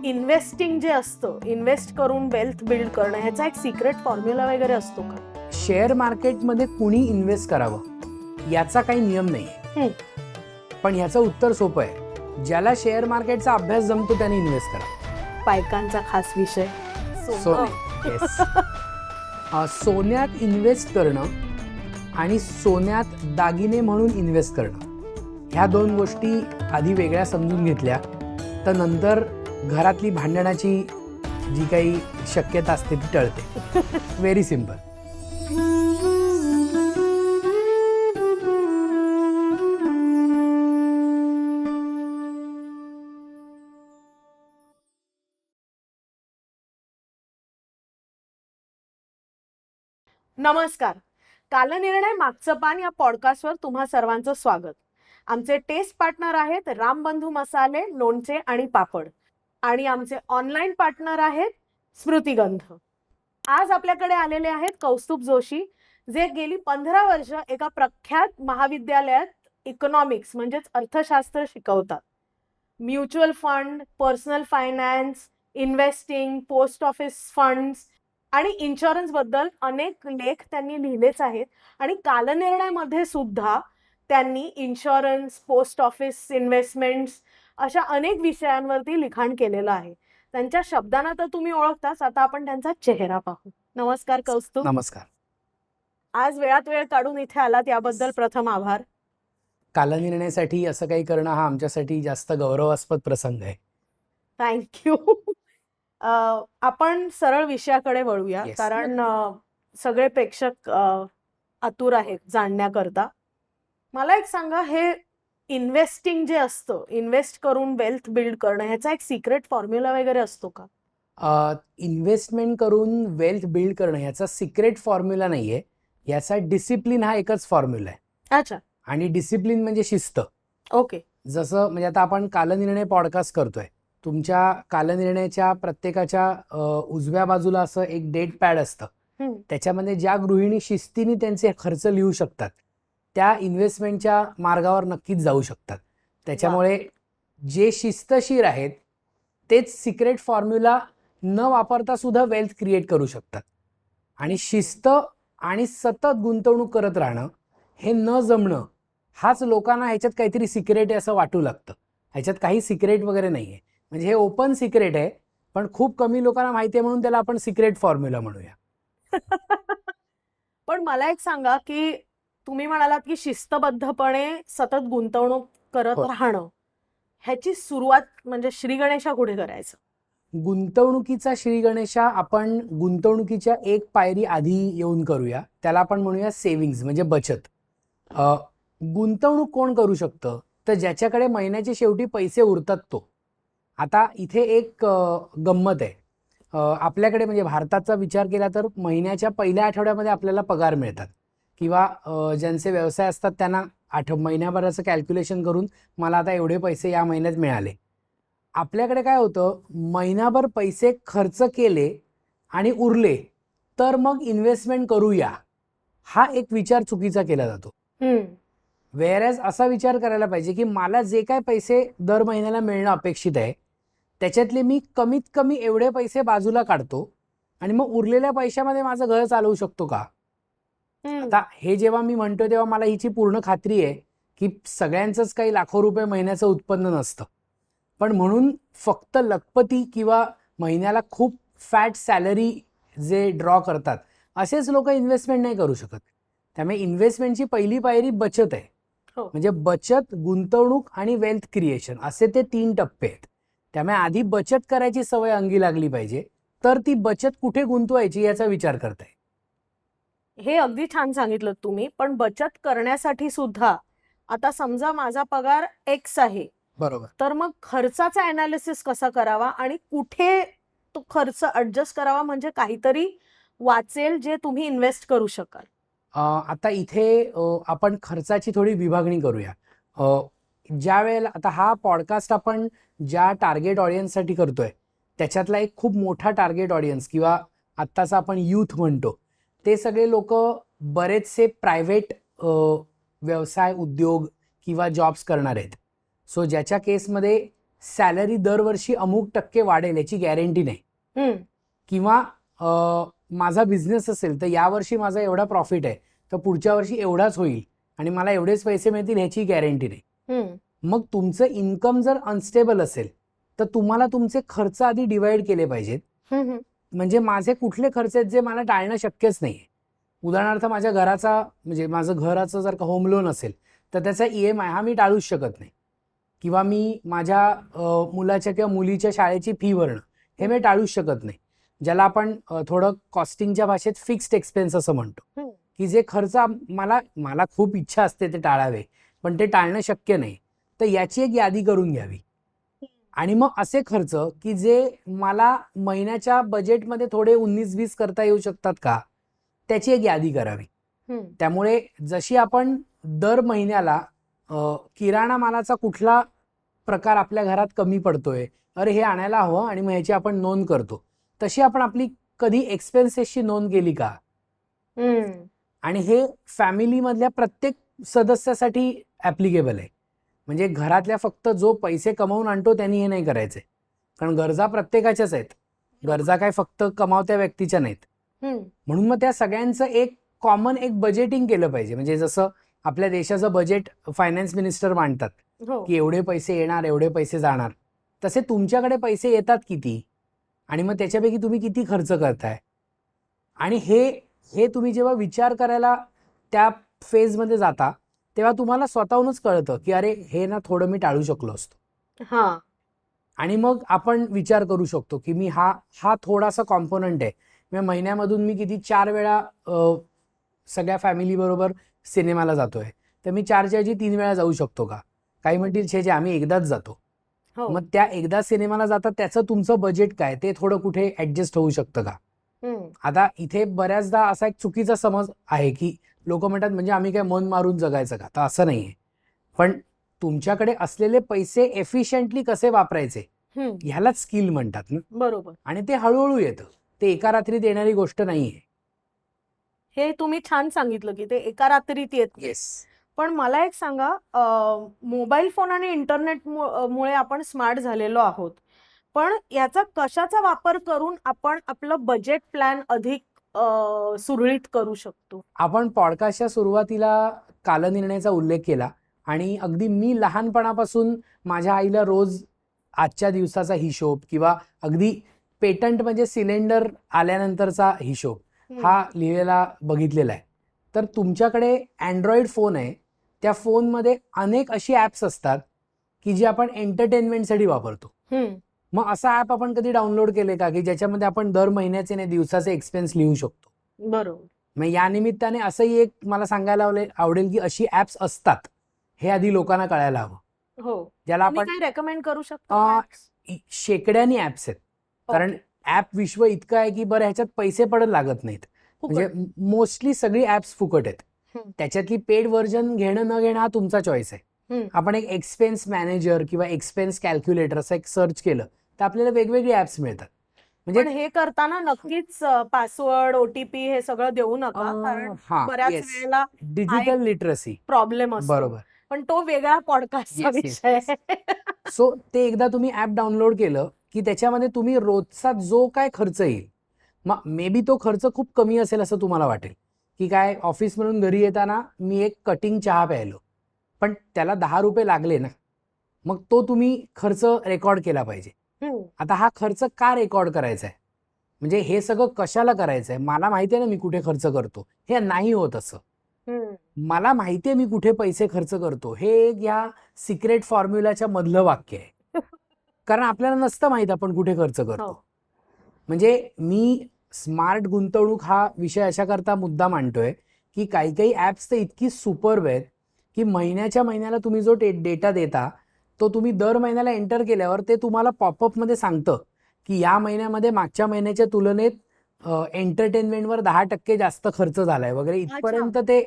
Investing जे असतं, invest करून वेल्थ बिल्ड करणं, ह्याचा एक सिक्रेट फॉर्म्युला वगैरे असतो का? शेअर मार्केटमध्ये कुणी इन्व्हेस्ट करावं याचा काही नियम नाहीये. पण ह्याचं उत्तर सोपं आहे. ज्याला शेअर मार्केटचा अभ्यास जमतो त्याने इन्व्हेस्ट करा. बायकांचा खास विषय सोने. Yes. सोन्यात इन्व्हेस्ट करणं आणि सोन्यात दागिने म्हणून इन्व्हेस्ट करणं ह्या दोन गोष्टी आधी वेगळ्या समजून घेतल्या तर नंतर घरातली भांडणाची जी काही शक्यता असते ती टळते. Very simple. नमस्कार. कालनिर्णय मागचं पान या पॉडकास्टवर तुम्हा सर्वांचं स्वागत. आमचे टेस्ट पार्टनर आहेत रामबंधू मसाले, लोणचे आणि पापड, आणि आमचे ऑनलाईन पार्टनर आहेत स्मृतिगंध. आज आपल्याकडे आलेले आहेत कौस्तुभ जोशी, जे गेली 15 वर्ष एका प्रख्यात महाविद्यालयात इकॉनॉमिक्स म्हणजेच अर्थशास्त्र शिकवतात. Mutual fund, personal finance, investing, post office funds आणि इन्शुरन्स बद्दल अनेक लेख त्यांनी लिहिलेच आहेत. आणि कालनिर्णयमध्ये सुद्धा त्यांनी इन्शुरन्स, पोस्ट ऑफिस, इन्व्हेस्टमेंट्स अशा अनेक विषयांवरती लिखाण केलेलं आहे. त्यांच्या शब्दांना तर तुम्ही ओळखताच, आता आपण त्यांचा चेहरा पाहू. नमस्कार कौस्तुभ. नमस्कार. आज वेळात वेळ काढून इथे आलात याबद्दल प्रथम आभार. कालनिर्णयासाठी असं काही करणं हा आमच्यासाठी जास्त गौरवास्पद प्रसंग आहे. थँक्यू. आपण सरळ विषयाकडे वळूया. Yes. कारण सगळे प्रेक्षक आतुर आहेत जाणण्याकरता. मला एक सांगा, हे इन्व्हेस्टिंग जे असतं, इन्व्हेस्ट करून वेल्थ बिल्ड करणं, ह्याचा एक सिक्रेट फॉर्म्युला वगैरे असतो का? इन्व्हेस्टमेंट करून वेल्थ बिल्ड करणं ह्याचा सिक्रेट फॉर्म्युला नाहीये. याचा डिसिप्लिन हा एकच फॉर्म्युला आहे. अच्छा. आणि डिसिप्लिन म्हणजे शिस्त. ओके. जसं म्हणजे आता आपण कालनिर्णय पॉडकास्ट करतोय. तुमच्या कालनिर्णयाच्या प्रत्येकाच्या उजव्या बाजूला असं एक डेट पॅड असतं. त्याच्यामध्ये ज्या गृहिणी शिस्तीने त्यांचे खर्च लिहू शकतात त्या इन्व्हेस्टमेंटच्या मार्गावर नक्कीच जाऊ शकतात. त्याच्यामुळे जे शिस्तशीर आहेत तेच सिक्रेट फॉर्म्युला न वापरता सुद्धा वेल्थ क्रिएट करू शकतात. आणि शिस्त आणि सतत गुंतवणूक करत राहणं हे न जमणं हाच लोकांना ह्याच्यात काहीतरी सिक्रेट आहे असं वाटू लागतं. ह्याच्यात काही सिक्रेट वगैरे नाही आहे. म्हणजे हे ओपन सिक्रेट आहे, पण खूप कमी लोकांना माहिती आहे म्हणून त्याला आपण सिक्रेट फॉर्म्युला म्हणूया. पण मला एक सांगा, की तुम्ही म्हणालात की शिस्तबद्धपणे सतत गुंतवणूक करत राहणं, ह्याची सुरुवात म्हणजे श्री गणेशा कुठे करायचं? गुंतवणुकीचा श्री गणेशा आपण गुंतवणुकीच्या एक पायरी आधी येऊन करूया. त्याला आपण म्हणूया सेव्हिंग्ज म्हणजे बचत. गुंतवणूक कोण करू शकतं? तर ज्याच्याकडे महिन्याच्या शेवटी पैसे उरतात तो. आता इथे एक गंमत आहे. आपल्याकडे म्हणजे भारताचा विचार केला तर महिन्याच्या पहिल्या आठवड्यामध्ये आपल्याला पगार मिळतात, किंवा ज्यांचे व्यवसाय असतात त्यांना महिन्याभराचं कॅल्क्युलेशन करून मला आता एवढे पैसे या महिन्यात मिळाले. आपल्याकडे काय होतं, महिनाभर पैसे खर्च केले आणि उरले तर मग इन्व्हेस्टमेंट करूया, हा एक विचार चुकीचा केला जातो. व्हेअरएज असा विचार करायला पाहिजे की मला जे काय पैसे दर महिन्याला मिळणं अपेक्षित आहे त्याच्यातले मी कमीत कमी एवढे पैसे बाजूला काढतो आणि मग उरलेल्या पैशामध्ये माझं घर चालवू शकतो का. आता हे जेव्हा मी म्हणतोय तेव्हा मला हिची पूर्ण खात्री आहे की सगळ्यांचंच काही लाखो रुपये महिन्याचं उत्पन्न नसतं. पण म्हणून फक्त लखपती किंवा महिन्याला खूप फॅट सॅलरी जे ड्रॉ करतात असेच लोक इन्व्हेस्टमेंट नाही करू शकत. त्यामुळे इन्व्हेस्टमेंटची पहिली पायरी बचत आहे. म्हणजे बचत, गुंतवणूक आणि वेल्थ क्रिएशन असे ते 3 टप्पे आहेत. त्यामुळे आधी बचत करायची सवय अंगी लागली पाहिजे, तर ती बचत कुठे गुंतवायची याचा विचार करताय. हे अगदी छान सांगितलं तुम्ही. पण बचत करण्यासाठी सुद्धा आता समजा माझा पगार X आहे, बरोबर, तर तर मग खर्चाचा अनालिसिस कसा करावा आणि कुठे तो खर्च ऍडजस्ट करावा म्हणजे काहीतरी वाचेल जे तुम्ही इन्व्हेस्ट करू शकाल. आता इथे आपण खर्चाची थोडी विभागणी करूया. ज्या वेळेला आता हा पॉडकास्ट आपण ज्या टार्गेट ऑडियन्ससाठी करतोय त्याच्यातला एक खूप मोठा टार्गेट ऑडियन्स किंवा आत्ताचा आपण यूथ म्हणतो ते सगळे लोक बरेचसे प्रायव्हेट व्यवसाय, उद्योग किंवा जॉब्स करणार आहेत. सो ज्याच्या केसमध्ये सॅलरी दरवर्षी अमुक टक्के वाढेल याची गॅरंटी नाही. हम्म. किंवा माझा बिझनेस असेल तर यावर्षी माझा एवढा प्रॉफिट आहे तर पुढच्या वर्षी एवढाच होईल आणि मला एवढेच पैसे मिळतील ह्याची गॅरंटी नाही. हम्म. मग तुमचं इन्कम जर अनस्टेबल असेल तर तुम्हाला तुमचे खर्च आधी डिवाइड केले पाहिजेत. हम्म. म्हणजे माझे कुठले खर्च आहेत जे मला टाळणं शक्यच नाही. उदाहरणार्थ माझ्या घराचा म्हणजे माझं घराचं जर का होम लोन असेल तर त्याचा EMI हा मी टाळूच शकत नाही. किंवा मी माझ्या मुलाच्या किंवा मुलीच्या शाळेची फी भरणं हे मी टाळूच शकत नाही. ज्याला आपण थोडं कॉस्टिंगच्या भाषेत फिक्स्ड एक्सपेन्स असं म्हणतो. हम्म. की जे खर्च मला खूप इच्छा असते ते टाळावे पण ते टाळणं शक्य नाही. तर याची एक यादी करून घ्यावी. आणि मग असे खर्च की जे मला महिन्याच्या बजेटमध्ये थोडे 19-20 करता येऊ शकतात का त्याची एक यादी करावी. हम्म. त्यामुळे जशी आपण दर महिन्याला किराणा मालाचा कुठला प्रकार आपल्या घरात कमी पडतोय, अरे हे आणायला हवं आणि मग ह्याची आपण नोंद करतो, तशी आपण आपली कधी एक्सपेन्सेसची नोंद केली का? हम्म. आणि हे फॅमिलीमधल्या प्रत्येक सदस्यासाठी ॲप्लिकेबल आहे. म्हणजे घरातल्या फक्त जो पैसे कमावून आणतो त्यांनी हे नाही करायचे. कारण गरजा प्रत्येकाच्याच आहेत. गरजा काय फक्त कमावत्या व्यक्तीच्या नाहीत. हम्म. म्हणून मग त्या सगळ्यांचं एक कॉमन एक बजेटिंग केलं पाहिजे. म्हणजे जसं आपल्या देशाचं बजेट फायनान्स मिनिस्टर मांडतात हो. की एवढे पैसे येणार एवढे पैसे जाणार, तसे तुमच्याकडे पैसे येतात किती आणि मग त्याच्यापैकी तुम्ही किती खर्च करताय. आणि हे तुम्ही जेव्हा विचार करायला त्या फेजमध्ये जाता तेव्हा तुम्हाला स्वतःहूनच कळतं की अरे हे ना थोडं मी टाळू शकलो असतो. हा. आणि मग आपण विचार करू शकतो की मी हा थोडासा कॉम्पोनंट आहे. म्हणजे महिन्यामधून मी किती 4 वेळा सगळ्या फॅमिली बरोबर सिनेमाला जातोय तर मी 4च्या ऐवजी 3 वेळा जाऊ शकतो का? काही म्हणतील छे जे आम्ही एकदाच जातो. हो. मग त्या एकदा सिनेमाला जातात त्याचं तुमचं बजेट काय ते थोडं कुठे ऍडजस्ट होऊ शकतं का? हम्म. आता इथे बऱ्याचदा असा एक चुकीचा समज आहे की लोक म्हणतात म्हणजे आम्ही काय मन मारून जगायचं का? तर असं नाहीये. पण तुमच्याकडे असलेले पैसे एफिशियंटली कसे वापरायचे हम्म. ह्यालाच स्किल म्हणतात ना. बरोबर. आणि ते हळूहळू येतं. ते एका रात्रीत येणारी गोष्ट नाहीये. हे तुम्ही छान सांगितलं की ते एका रात्रीत येत नाही. येस. पण मला एक सांगा, मोबाईल फोन आणि इंटरनेट मुळे आपण स्मार्ट झालेलो आहोत, पण याचा कशाचा वापर करून आपण आपलं बजेट प्लॅन अधिक सुरळीत करू शकतो? आपण पॉडकास्टच्या सुरुवातीला कालनिर्णयाचा उल्लेख केला आणि अगदी मी लहानपणापासून माझ्या आईला रोज आजच्या दिवसाचा हिशोब किंवा अगदी पेटंट म्हणजे सिलेंडर आल्यानंतरचा हिशोब हा लिहिलेला बघितलेला आहे. तर तुमच्याकडे अँड्रॉइड फोन आहे, त्या फोनमध्ये अनेक अशी ॲप्स असतात की जी आपण एंटरटेनमेंटसाठी वापरतो. हम्म. मग असा ॲप आपण कधी डाउनलोड केले का की ज्याच्यामध्ये आपण दर महिन्याचे नाही दिवसाचे एक्सपेन्स लिहू शकतो? बरोबर. मग या निमित्ताने असंही एक मला सांगायला आवडेल की अशी ॲप्स असतात हे आधी लोकांना कळायला हवं. हो. ज्याला तुम्ही आपण काही रेकमेंड करू शकता? शेकड्यानी ॲप्स आहेत. कारण ॲप विश्व इतकं आहे की बरं ह्याच्यात पैसे पडत लागत नाहीत. म्हणजे मोस्टली सगळी ॲप्स फुकट आहेत. हम्म. त्याच्यातली पेड व्हर्जन घेणं न घेणं हा तुमचा चॉईस आहे. हम्म. आपण एक एक्सपेन्स मॅनेजर किंवा एक्सपेन्स कॅल्क्युलेटर असं एक सर्च केलं तर आपल्याला वेगवेगळी ॲप्स मिळतात. म्हणजे पण हे करताना नक्कीच पासवर्ड, OTP हे सगळं देऊ नका, कारण बऱ्याच वेळेला डिजिटल लिटरसी प्रॉब्लेम असतो. बरोबर. पण तो वेगळा पॉडकास्टचा Yes, yes, विषय आहे. सो ते एकदा तुम्ही ॲप डाउनलोड केलं की त्याच्यामध्ये तुम्ही रोजचा जो काय खर्च येईल, मग मे बी तो खर्च खूप कमी असेल असं तुम्हाला वाटेल की काय ऑफिस म्हणून घरी येताना मी एक कटिंग चहा प्यायलो, पण त्याला 10 रुपये लागले ना, मग तो तुम्ही खर्च रेकॉर्ड केला पाहिजे. हम्म. आता हा खर्च का रेकॉर्ड करायचा आहे, म्हणजे हे सगळं कशाला करायचं आहे? मला माहिती आहे ना मी कुठे खर्च करतो. हे नाही होत असं. हम्म. मला माहिती आहे मी कुठे पैसे खर्च करतो, हे एक या सिक्रेट फॉर्म्युलाच्या मधलं वाक्य आहे. कारण आपल्याला नसतं माहित आपण कुठे खर्च करतो. हो. म्हणजे मी स्मार्ट गुंतवणूक हा विषय अशा करता मुद्दा मांडतोय की काही काही ॲप्स तर इतकी सुपर्ब आहेत की महिन्याच्या महिन्याला तुम्ही जो डेटा देता तो तुम्ही दर महिन्याला एंटर केल्यावर ते तुम्हाला पॉपअपमध्ये सांगतं की या महिन्यामध्ये मागच्या महिन्याच्या तुलनेत एंटरटेनमेंटवर 10% जास्त खर्च झालाय वगैरे इथपर्यंत ते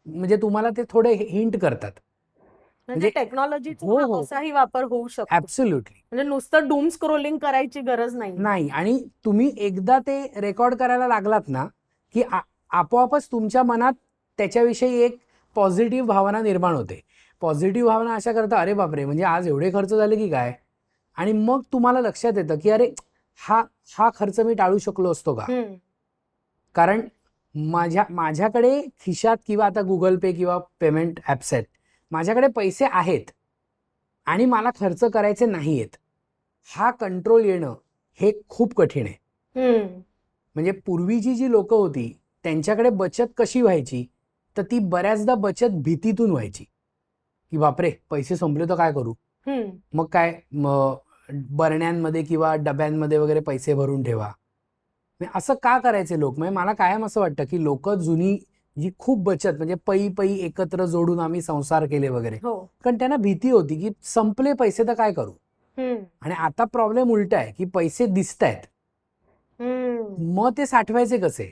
म्हणजे तुम्हाला ते थोडे हिंट करतात. म्हणजे टेक्नॉलॉजीचा हो. असाही वापर होऊ शकतो. ऍब्सोल्युटली. म्हणजे नुसतं डूम स्क्रोलिंग करायची गरज नाही. आणि तुम्ही एकदा ते रेकॉर्ड करायला लागलात ना की आपोआपच तुमच्या मनात त्याच्याविषयी एक पॉझिटिव्ह भावना निर्माण होते. पॉझिटिव्ह भावना अशा करता अरे बापरे, म्हणजे आज एवढे खर्च झाले की काय, आणि मग तुम्हाला लक्षात येतं की अरे हा हा खर्च मी टाळू शकलो असतो का. कारण माझ्याकडे खिशात किंवा आता गुगल पे किंवा पेमेंट ॲप्स आहेत, माझ्याकडे पैसे आहेत आणि मला खर्च करायचे नाहीयेत, हा कंट्रोल येणं हे खूप कठीण आहे. म्हणजे पूर्वीची जी लोक होती त्यांच्याकडे बचत कशी व्हायची, तर ती बऱ्याचदा बचत भीतीतून व्हायची की बापरे पैसे संपले तर काय करू. मग काय बरण्यांमध्ये किंवा डब्यांमध्ये वगैरे पैसे भरून ठेवा. असं का करायचे लोक. म्हणजे मला कायम असं वाटतं की लोक जुनी जी खूप बचत म्हणजे पै एकत्र जोडून आम्ही संसार केले वगैरे, कारण त्यांना भीती होती की संपले पैसे तर काय करू. आणि आता प्रॉब्लेम उलटा आहे की पैसे दिसतायत, मग ते साठवायचे कसे.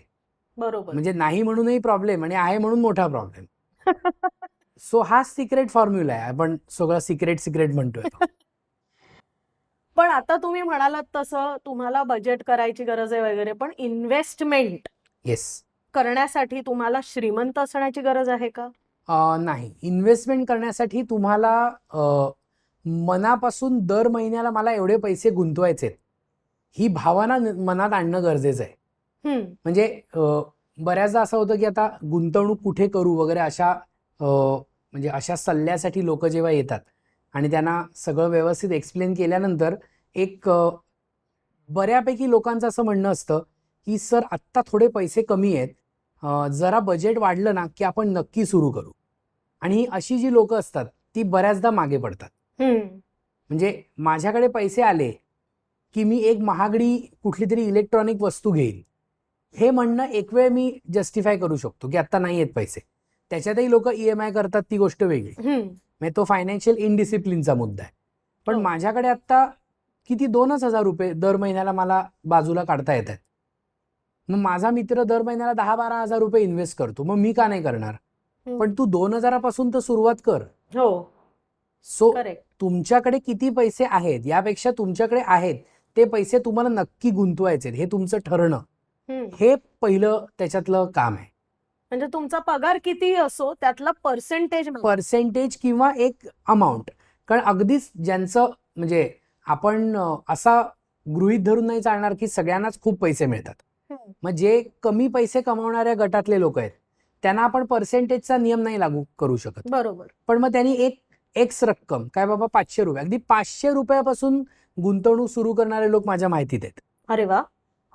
बरोबर. म्हणजे नाही म्हणूनही प्रॉब्लेम आणि आहे म्हणून मोठा प्रॉब्लेम. सो हा सिक्रेट फॉर्म्युला आहे. आपण सगळं सिक्रेट म्हणतोय. पण आता तुम्ही म्हणालात तसं तुम्हाला बजेट करायची गरज आहे वगैरे, पण इन्व्हेस्टमेंट येस करण्यासाठी तुम्हाला श्रीमंत असण्याची गरज आहे का? नाही. इन्व्हेस्टमेंट करण्यासाठी तुम्हाला मनापासून दर महिन्याला मला एवढे पैसे गुंतवायचे ही भावना मनात आणणं गरजेचं आहे. म्हणजे बऱ्याचदा असं होतं की आता गुंतवणूक कुठे करू वगैरे म्हणजे अशा सल्ल्यासाठी लोक जेव्हा येतात आणि त्यांना सगळं व्यवस्थित एक्सप्लेन केल्यानंतर बऱ्यापैकी लोकांचं असं म्हणणं असतं की सर आत्ता थोडे पैसे कमी आहेत, जरा बजेट वाढलं ना की आपण नक्की सुरू करू. आणि ही अशी जी लोक असतात ती बऱ्याचदा मागे पडतात. म्हणजे माझ्याकडे पैसे आले की मी एक महागडी कुठली तरी इलेक्ट्रॉनिक वस्तू घेईल हे म्हणणं एक वेळ मी जस्टिफाय करू शकतो की आता नाही आहेत पैसे. त्याच्यातही लोक EMI करतात, ती गोष्ट वेगळी. म्हणजे तो फायनान्शियल इनडिसिप्लिनचा मुद्दा आहे. पण माझ्याकडे आता किती 2,000 रुपये दर महिन्याला मला बाजूला काढता येत आहेत. मग माझा मित्र दर महिन्याला 10-12 हजार रुपये इन्व्हेस्ट करतो, मग मी का नाही करणार. पण तू 2,000 पासून तर सुरुवात कर. सो तुमच्याकडे किती पैसे आहेत यापेक्षा तुमच्याकडे आहेत ते पैसे तुम्हाला नक्की गुंतवायचे हे तुमचं ठरणं हे पहिलं त्याच्यातलं काम आहे. म्हणजे तुमचा पगार किती असो त्यातला पर्सेंटेज किंवा एक अमाऊंट. कारण अगदीच ज्यांचं म्हणजे आपण असा गृहीत धरून नाही चालणार की सगळ्यांनाच खूप पैसे मिळतात. मग जे कमी पैसे कमावणाऱ्या गटातले लोक आहेत त्यांना आपण पर्सेंटेजचा नियम नाही लागू करू शकत. बरोबर. पण मग त्यांनी एक एक्स रक्कम काय बाबा 500 रुपये, अगदी 500 रुपयापासून गुंतवणूक सुरू करणारे लोक माझ्या माहितीत आहेत. अरे वा.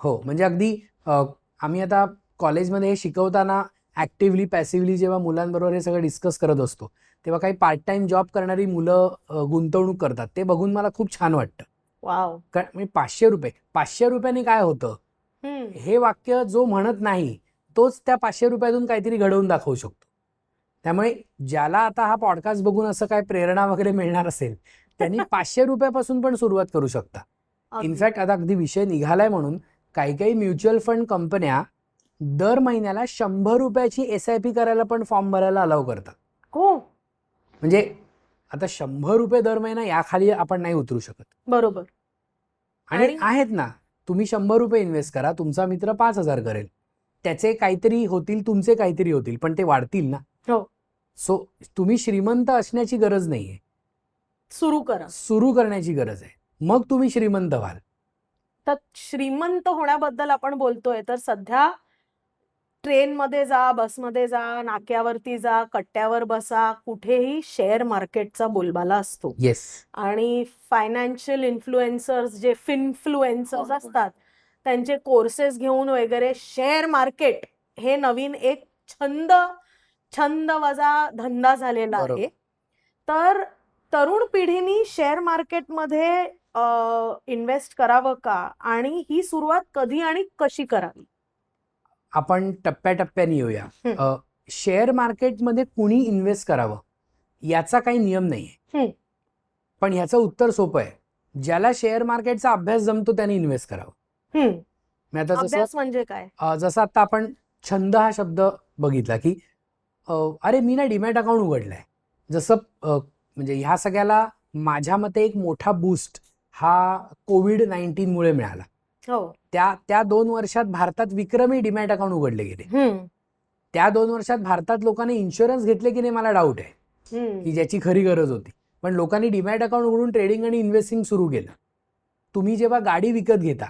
हो. म्हणजे अगदी आम्ही आता कॉलेजमध्ये हे शिकवताना ऍक्टिव्हली पॅसिव्हली जेव्हा मुलांबरोबर हे सगळं डिस्कस करत असतो तेव्हा काही पार्ट टाइम जॉब करणारी मुलं गुंतवणूक करतात ते बघून मला खूप छान वाटतं. वाव. कारण 500 रुपयांनी काय होतं हे वाक्य जो म्हणत नाही तोच त्या 500 रुपयातून काहीतरी घडवून दाखवू शकतो. त्यामुळे ज्याला आता हा पॉडकास्ट बघून असं काय प्रेरणा वगैरे मिळणार असेल त्यांनी 500 रुपयापासून पण सुरुवात करू शकता. इनफॅक्ट आता अगदी विषय निघालाय म्हणून काही म्युच्युअल फंड कंपन्या दर महिन्याला 100 रुपयाची SIP करायला पण फॉर्म भरायला अलाव करतात. म्हणजे आता 100 रुपये दर महिना याखाली आपण नाही उतरू शकत. बरोबर. आणि आहेत ना, तुम्ही 100 रुपये इन्व्हेस्ट करा, तुमचा मित्र 5,000 करेल, त्याचे काहीतरी होतील, तुमचे काहीतरी होतील, पण ते वाढतील ना. सो तुम्ही श्रीमंत असण्याची गरज नाहीये, सुरू करण्याची गरज आहे, मग तुम्ही श्रीमंत व्हाल. तर श्रीमंत होण्याबद्दल आपण बोलतोय तर सध्या ट्रेनमध्ये जा, बसमध्ये जा, नाक्यावरती जा, कट्ट्यावर बसा, कुठेही शेअर मार्केटचा बोलबाला असतो. येस. आणि फायनान्शियल इन्फ्लुएन्सर्स जे फिन्फ्लुएन्सर्स असतात त्यांचे कोर्सेस घेऊन वगैरे शेअर मार्केट हे नवीन एक छंद वजा धंदा झालेला आहे. तर तरुण पिढीनी शेअर मार्केटमध्ये इन्व्हेस्ट करावं का आणि ही सुरुवात कधी आणि कशी करावी? आपण टप्प्याटप्प्याने येऊया. शेअर मार्केटमध्ये कुणी इन्व्हेस्ट करावं याचा काही नियम नाहीये, पण ह्याचं उत्तर सोपं आहे. ज्याला शेअर मार्केटचा अभ्यास जमतो त्याने इन्व्हेस्ट करावं. अभ्यास म्हणजे काय? जसं आता आपण छंद हा शब्द बघितला की अरे मी ना डीमॅट अकाउंट उघडलंय. जसं म्हणजे ह्या सगळ्याला माझ्या मते एक मोठा बूस्ट हा कोविड-19 मुळे मिळाला. त्या 2 वर्षात भारतात विक्रमी डीमॅट अकाउंट उघडले गेले. त्या 2 वर्षात भारतात लोकांनी इन्शुरन्स घेतले की नाही मला डाऊट आहे की ज्याची खरी गरज होती. पण लोकांनी डीमॅट अकाउंट उघडून ट्रेडिंग आणि इन्व्हेस्टिंग सुरू केलं. तुम्ही जेव्हा गाडी विकत घेता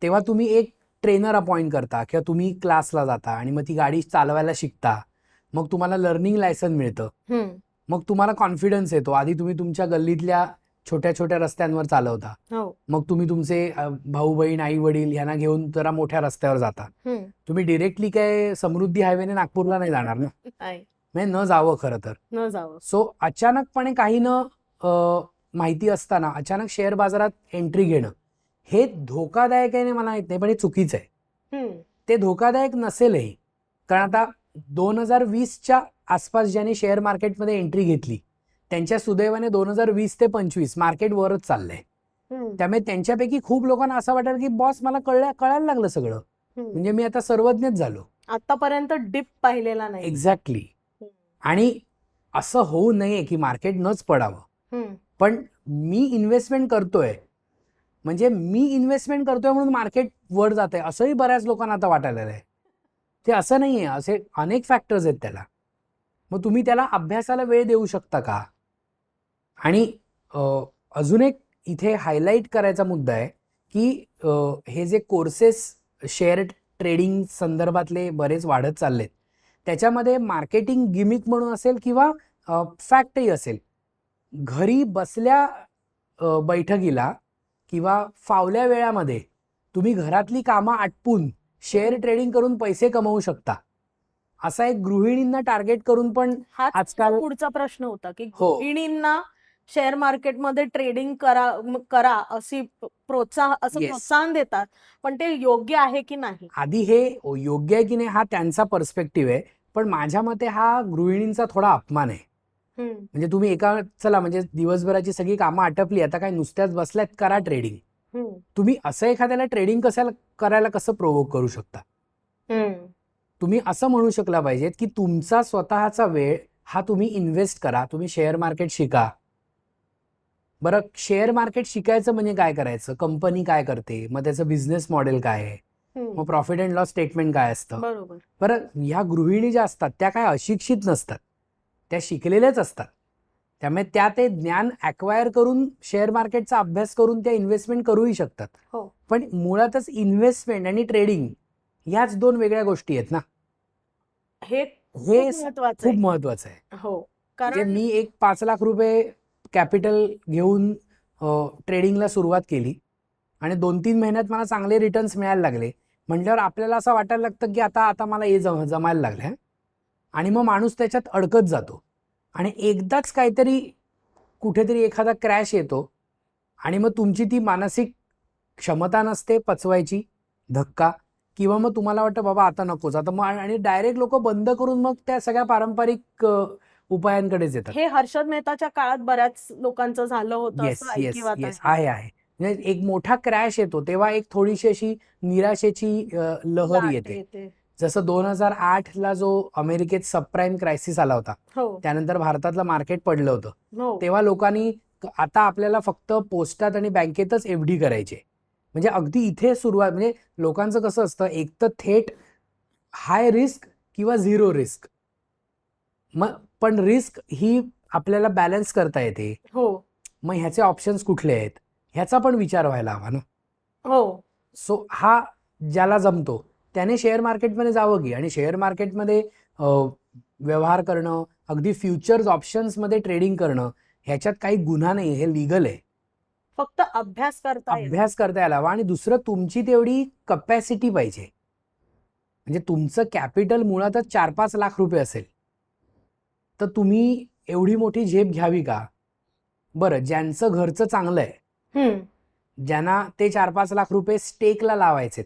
तेव्हा तुम्ही एक ट्रेनर अपॉइंट करता किंवा तुम्ही क्लासला जाता आणि मग ती गाडी चालवायला शिकता. मग तुम्हाला लर्निंग लायसन मिळतं. मग तुम्हाला कॉन्फिडन्स येतो. आधी तुम्ही तुमच्या गल्लीतल्या छोट्या छोट्या रस्त्यांवर चालवता. हो. मग तुम्ही तुमचे भाऊ बहीण आई वडील यांना घेऊन जरा मोठ्या रस्त्यावर जाता. तुम्ही डिरेक्टली काय समृद्धी हायवेने नागपूरला नाही जाणार ना, नाही, म्हणजे न जावं खरं तर. न जावं. सो अचानकपणे काही न माहिती असताना अचानक शेअर बाजारात एंट्री घेणं हे धोकादायक आहे मला माहित नाही, पण हे चुकीचं आहे. ते धोकादायक नसेलही, कारण आता 2020च्या आसपास ज्यांनी शेअर मार्केटमध्ये एंट्री घेतली त्यांच्या सुदैवाने 2020 ते 25 मार्केट वरच चाललंय. त्यामुळे त्यांच्यापैकी खूप लोकांना असं वाटेल की बॉस मला कळायला लागलं सगळं, म्हणजे मी आता सर्वज्ञच झालो. आतापर्यंत डिप पाहिलेला नाही. एक्झॅक्टली. आणि असं होऊ नये की मार्केट नच पडावं. पण मी इन्व्हेस्टमेंट करतोय म्हणून मार्केट वर जात आहे असंही बऱ्याच लोकांना आता वाटायला आहे. ते असं नाहीये, असे अनेक फॅक्टर्स आहेत त्याला. मग तुम्ही त्याला अभ्यासाला वेळ देऊ शकता का? आणि अजून एक इथे हायलाईट करायचा मुद्दा आहे की हे जे कोर्सेस शेअर ट्रेडिंग संदर्भातले बरेच वाढत चाललेत त्याच्यामध्ये मार्केटिंग गिमिक म्हणून असेल किंवा फॅक्टही असेल, घरी बसल्या बैठकीला किंवा फावल्या वेळामध्ये तुम्ही घरातली कामं आटपून शेअर ट्रेडिंग करून पैसे कमवू शकता. असा एक गृहिणींना टार्गेट करून पण हा आजकाल पुढचा प्रश्न होता की हो. गृहिणींना शेअर मार्केटमध्ये ट्रेडिंग करा अशी प्रोत्साहन देतात, पण ते योग्य आहे की नाही? आधी हे योग्य आहे की नाही हा त्यांचा पर्स्पेक्टिव्ह आहे, पण माझ्या मते हा गृहिणींचा थोडा अपमान आहे. म्हणजे तुम्ही चला म्हणजे दिवसभराची सगळी कामं आटपली, आता काय नुसत्याच बसल्यात, करा ट्रेडिंग. तुम्ही असं एखाद्याला ट्रेडिंग करायला कसं प्रोवोक करू शकता? तुम्ही असं म्हणू शकला पाहिजेत की तुमचा स्वतःचा वेळ हा तुम्ही इन्व्हेस्ट करा, तुम्ही शेअर मार्केट शिका. बरं, शेअर मार्केट शिकायचं म्हणजे काय करायचं, कंपनी काय करते, मग त्याचं बिझनेस मॉडेल काय आहे, मग प्रॉफिट अँड लॉस स्टेटमेंट काय असतं. बरोबर. बरं, ह्या गृहिणी ज्या असतात त्या काय अशिक्षित नसतात, त्या शिकलेल्याच असतात. त्यामुळे त्या ते ज्ञान ॲक्वायर करून शेअर मार्केटचा अभ्यास करून त्या इन्व्हेस्टमेंट करूही शकतात. पण मुळातच इन्व्हेस्टमेंट आणि ट्रेडिंग ह्याच दोन वेगळ्या गोष्टी आहेत ना. हे खूप महत्वाचं आहे. हो, म्हणजे कारण मी एक 5 लाख रुपये कॅपिटल घेऊन ट्रेडिंगला सुरुवात केली आणि 2-3 महिन्यात मला चांगले रिटर्न्स मिळायला लागले. म्हटल्यावर आपल्याला असं वाटायला लागतं की आता मला हे जमायला लागलं. आणि मग माणूस त्याच्यात अडकत जातो आणि एकदाच काहीतरी कुठेतरी एखादा क्रॅश येतो आणि मग तुमची ती मानसिक क्षमता नसते पचवायची धक्का, किंवा मग तुम्हाला वाटतं बाबा आता नकोच, आता मग आणि डायरेक्ट लोक बंद करून मग त्या सगळ्या पारंपरिक उपायांकडेच येतात. हे हर्षद मेहताच्या काळात बऱ्याच लोकांचं झालं होतं असं ऐकिवात आहे. आहे. म्हणजे एक मोठा क्रॅश येतो तेव्हा एक थोडीशी अशी निराशेची लहर येते. जसं 2008ला जो अमेरिकेत सबप्राईम क्रायसिस आला होता, त्यानंतर भारतातलं मार्केट पडलं होतं, तेव्हा लोकांनी आता आपल्याला फक्त पोस्टात आणि बँकेतच एफडी करायचे, म्हणजे अगदी इथे सुरुवात. म्हणजे लोकांचं कसं असतं, एक तर थेट हाय रिस्क किंवा झिरो रिस्क. मग पण रिस्क ही आपल्याला बॅलन्स करता येते. मग ह्याचे ऑप्शन्स कुठले आहेत ह्याचा पण विचार व्हायला हवा ना. सो हा ज्याला जमतो त्याने शेअर मार्केटमध्ये जावं की, आणि शेअर मार्केटमध्ये व्यवहार करणं, अगदी फ्युचर्स ऑप्शन्समध्ये ट्रेडिंग करणं ह्याच्यात काही गुन्हा नाही, हे लिगल आहे. फक्त अभ्यास करता यायला हवा. आणि दुसरं, तुमची तेवढी कपॅसिटी पाहिजे. म्हणजे तुमचं कॅपिटल मुळातच 4-5 लाख रुपये असेल तर तुम्ही एवढी मोठी झेप घ्यावी का? बरं, ज्यांचं घरचं चांगलं आहे, ज्यांना ते 4-5 लाख रुपये स्टेकला लावायचेत,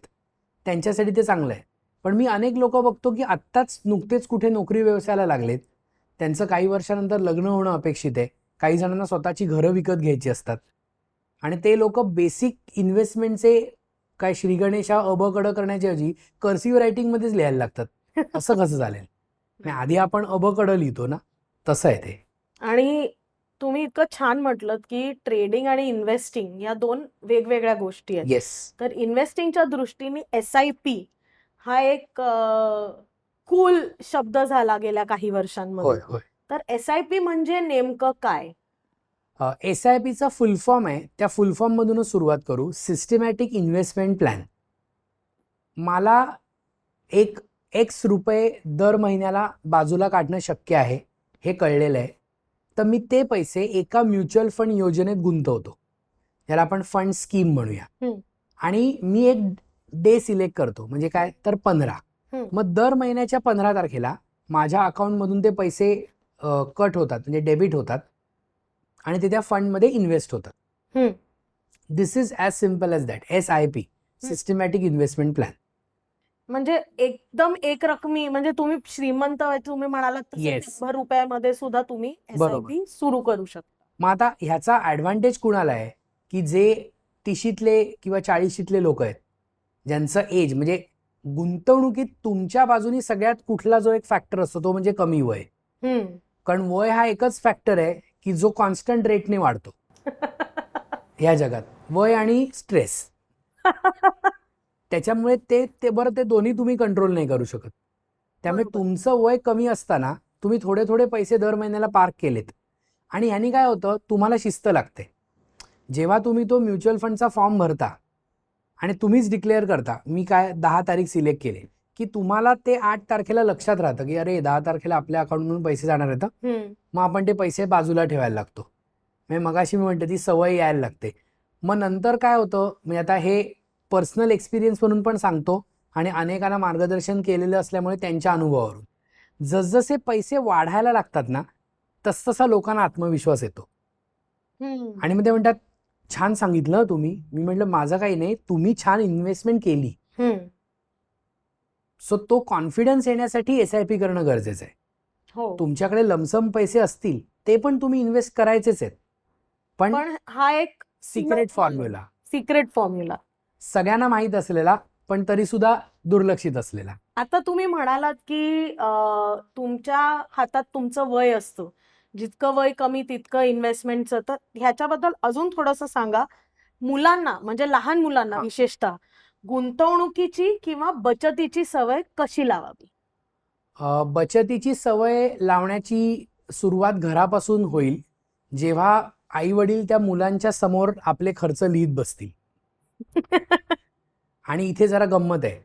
त्यांच्यासाठी ते चांगलं आहे. पण मी अनेक लोक बघतो की आत्ताच नुकतेच कुठे नोकरी व्यवसायाला लागलेत, त्यांचं काही वर्षानंतर लग्न होणं अपेक्षित आहे, काही जणांना स्वतःची घरं विकत घ्यायची असतात, आणि ते लोक बेसिक इन्व्हेस्टमेंटचे काय श्रीगणेशा अबकड करण्याच्या ऐवजी कर्सिव्ह रायटिंगमध्येच लिहायला लागतात. असं कसं चालेल? आधी आपण अबकड लिहितो ना, तसं आहे ते. आणि तुम्ही इतकं छान म्हटलं की ट्रेडिंग आणि इन्व्हेस्टिंग या दोन वेगवेगळ्या गोष्टी आहेत. तर इन्व्हेस्टिंगच्या दृष्टीने SIP हा एक कूल शब्द झाला गेल्या काही वर्षांमध्ये. तर SIP म्हणजे नेमकं काय? SIPचा फुल फॉर्म आहे, त्या फुल फॉर्म मधूनच सुरुवात करू. Systematic investment plan. मला एक X रुपये दर महिन्याला बाजूला काढणं शक्य आहे हे कळलेलं आहे. तर मी ते पैसे एका म्युच्युअल फंड योजनेत गुंतवतो, याला आपण फंड स्कीम म्हणूया. आणि मी एक डे सिलेक्ट करतो, म्हणजे काय तर 15. मग दर महिन्याच्या 15 तारखेला माझ्या अकाउंटमधून ते पैसे कट होतात, म्हणजे डेबिट होतात आणि ते त्या फंडमध्ये इन्व्हेस्ट होतात. This is as simple as that. SIP, systematic investment plan. म्हणजे एकदम एक रकमी, म्हणजे तुम्ही श्रीमंत आहे, तुम्ही म्हणालात तसं Yes. 100 रुपयामध्ये सुद्धा तुम्ही बरोबर. SIP सुरू करू शकता. मग आता ह्याचा ॲडव्हान्टेज कुणाला आहे, की जे 30शीतले किंवा 40शीतले लोक आहेत, ज्यांचं एज, म्हणजे गुंतवणुकीत तुमच्या बाजूनी सगळ्यात कुठला जो एक फॅक्टर असतो तो म्हणजे कमी वय. कारण वय हा एकच फॅक्टर आहे की जो कॉन्स्टंट रेटने वाढतो ह्या जगात. वय आणि स्ट्रेस. त्याच्यामुळे ते बरं, ते दोन्ही तुम्ही कंट्रोल नाही करू शकत. त्यामुळे बरोबर. तुमचं वय कमी असताना तुम्ही थोडे थोडे पैसे दर महिन्याला पार्क केलेत आणि ह्यानी काय होतं, तुम्हाला शिस्त लागते. जेव्हा तुम्ही तो म्युच्युअल फंडचा फॉर्म भरता आणि तुम्हीच डिक्लेअर करता, मी काय 10 तारीख सिलेक्ट केले, की तुम्हाला ते 8 तारखेला लक्षात राहतं की अरे 10 तारखेला आपल्या अकाउंटमधून पैसे जाणार आहेत. मग आपण ते पैसे बाजूला ठेवायला लागतो. म्हणजे मगाशी मी म्हणते ती सवय यायला लागते. मग नंतर काय होतं, मी आता हे पर्सनल एक्सपिरियन्स म्हणून पण सांगतो आणि अनेकांना मार्गदर्शन केलेलं असल्यामुळे त्यांच्या अनुभवावरून, जसजसे पैसे वाढायला लागतात ना, तसतसा लोकांना आत्मविश्वास येतो. आणि मग ते म्हणतात छान सांगितलं तुम्ही. मी म्हटलं माझं काही नाही, तुम्ही छान इन्व्हेस्टमेंट केली. सो तो कॉन्फिडन्स येण्यासाठी SIP करणं गरजेचं आहे. हो. तुमच्याकडे लमसम पैसे असतील ते पण तुम्ही इन्व्हेस्ट करायचेच आहेत, पण पण हा एक सिक्रेट फॉर्म्युला, सिक्रेट फॉर्म्युला सगळ्यांना माहीत असलेला पण तरी सुद्धा दुर्लक्षित असलेला. आता तुम्ही म्हणालात की तुमच्या हातात तुमचं वय असतं, जितकं वय कमी तितकं इन्व्हेस्टमेंटचं. तर ह्याच्याबद्दल अजून थोडंसं सांगा. मुलांना, म्हणजे लहान मुलांना विशेषतः गुंतवणुकीची किंवा बचतीची सवय कशी लावावी? बचतीची सवय लावण्याची सुरुवात घरापासून होईल, जेव्हा आई वडील त्या मुलांच्या समोर आपले खर्च लिहित बसतील. आणि इथे जरा गंमत आहे.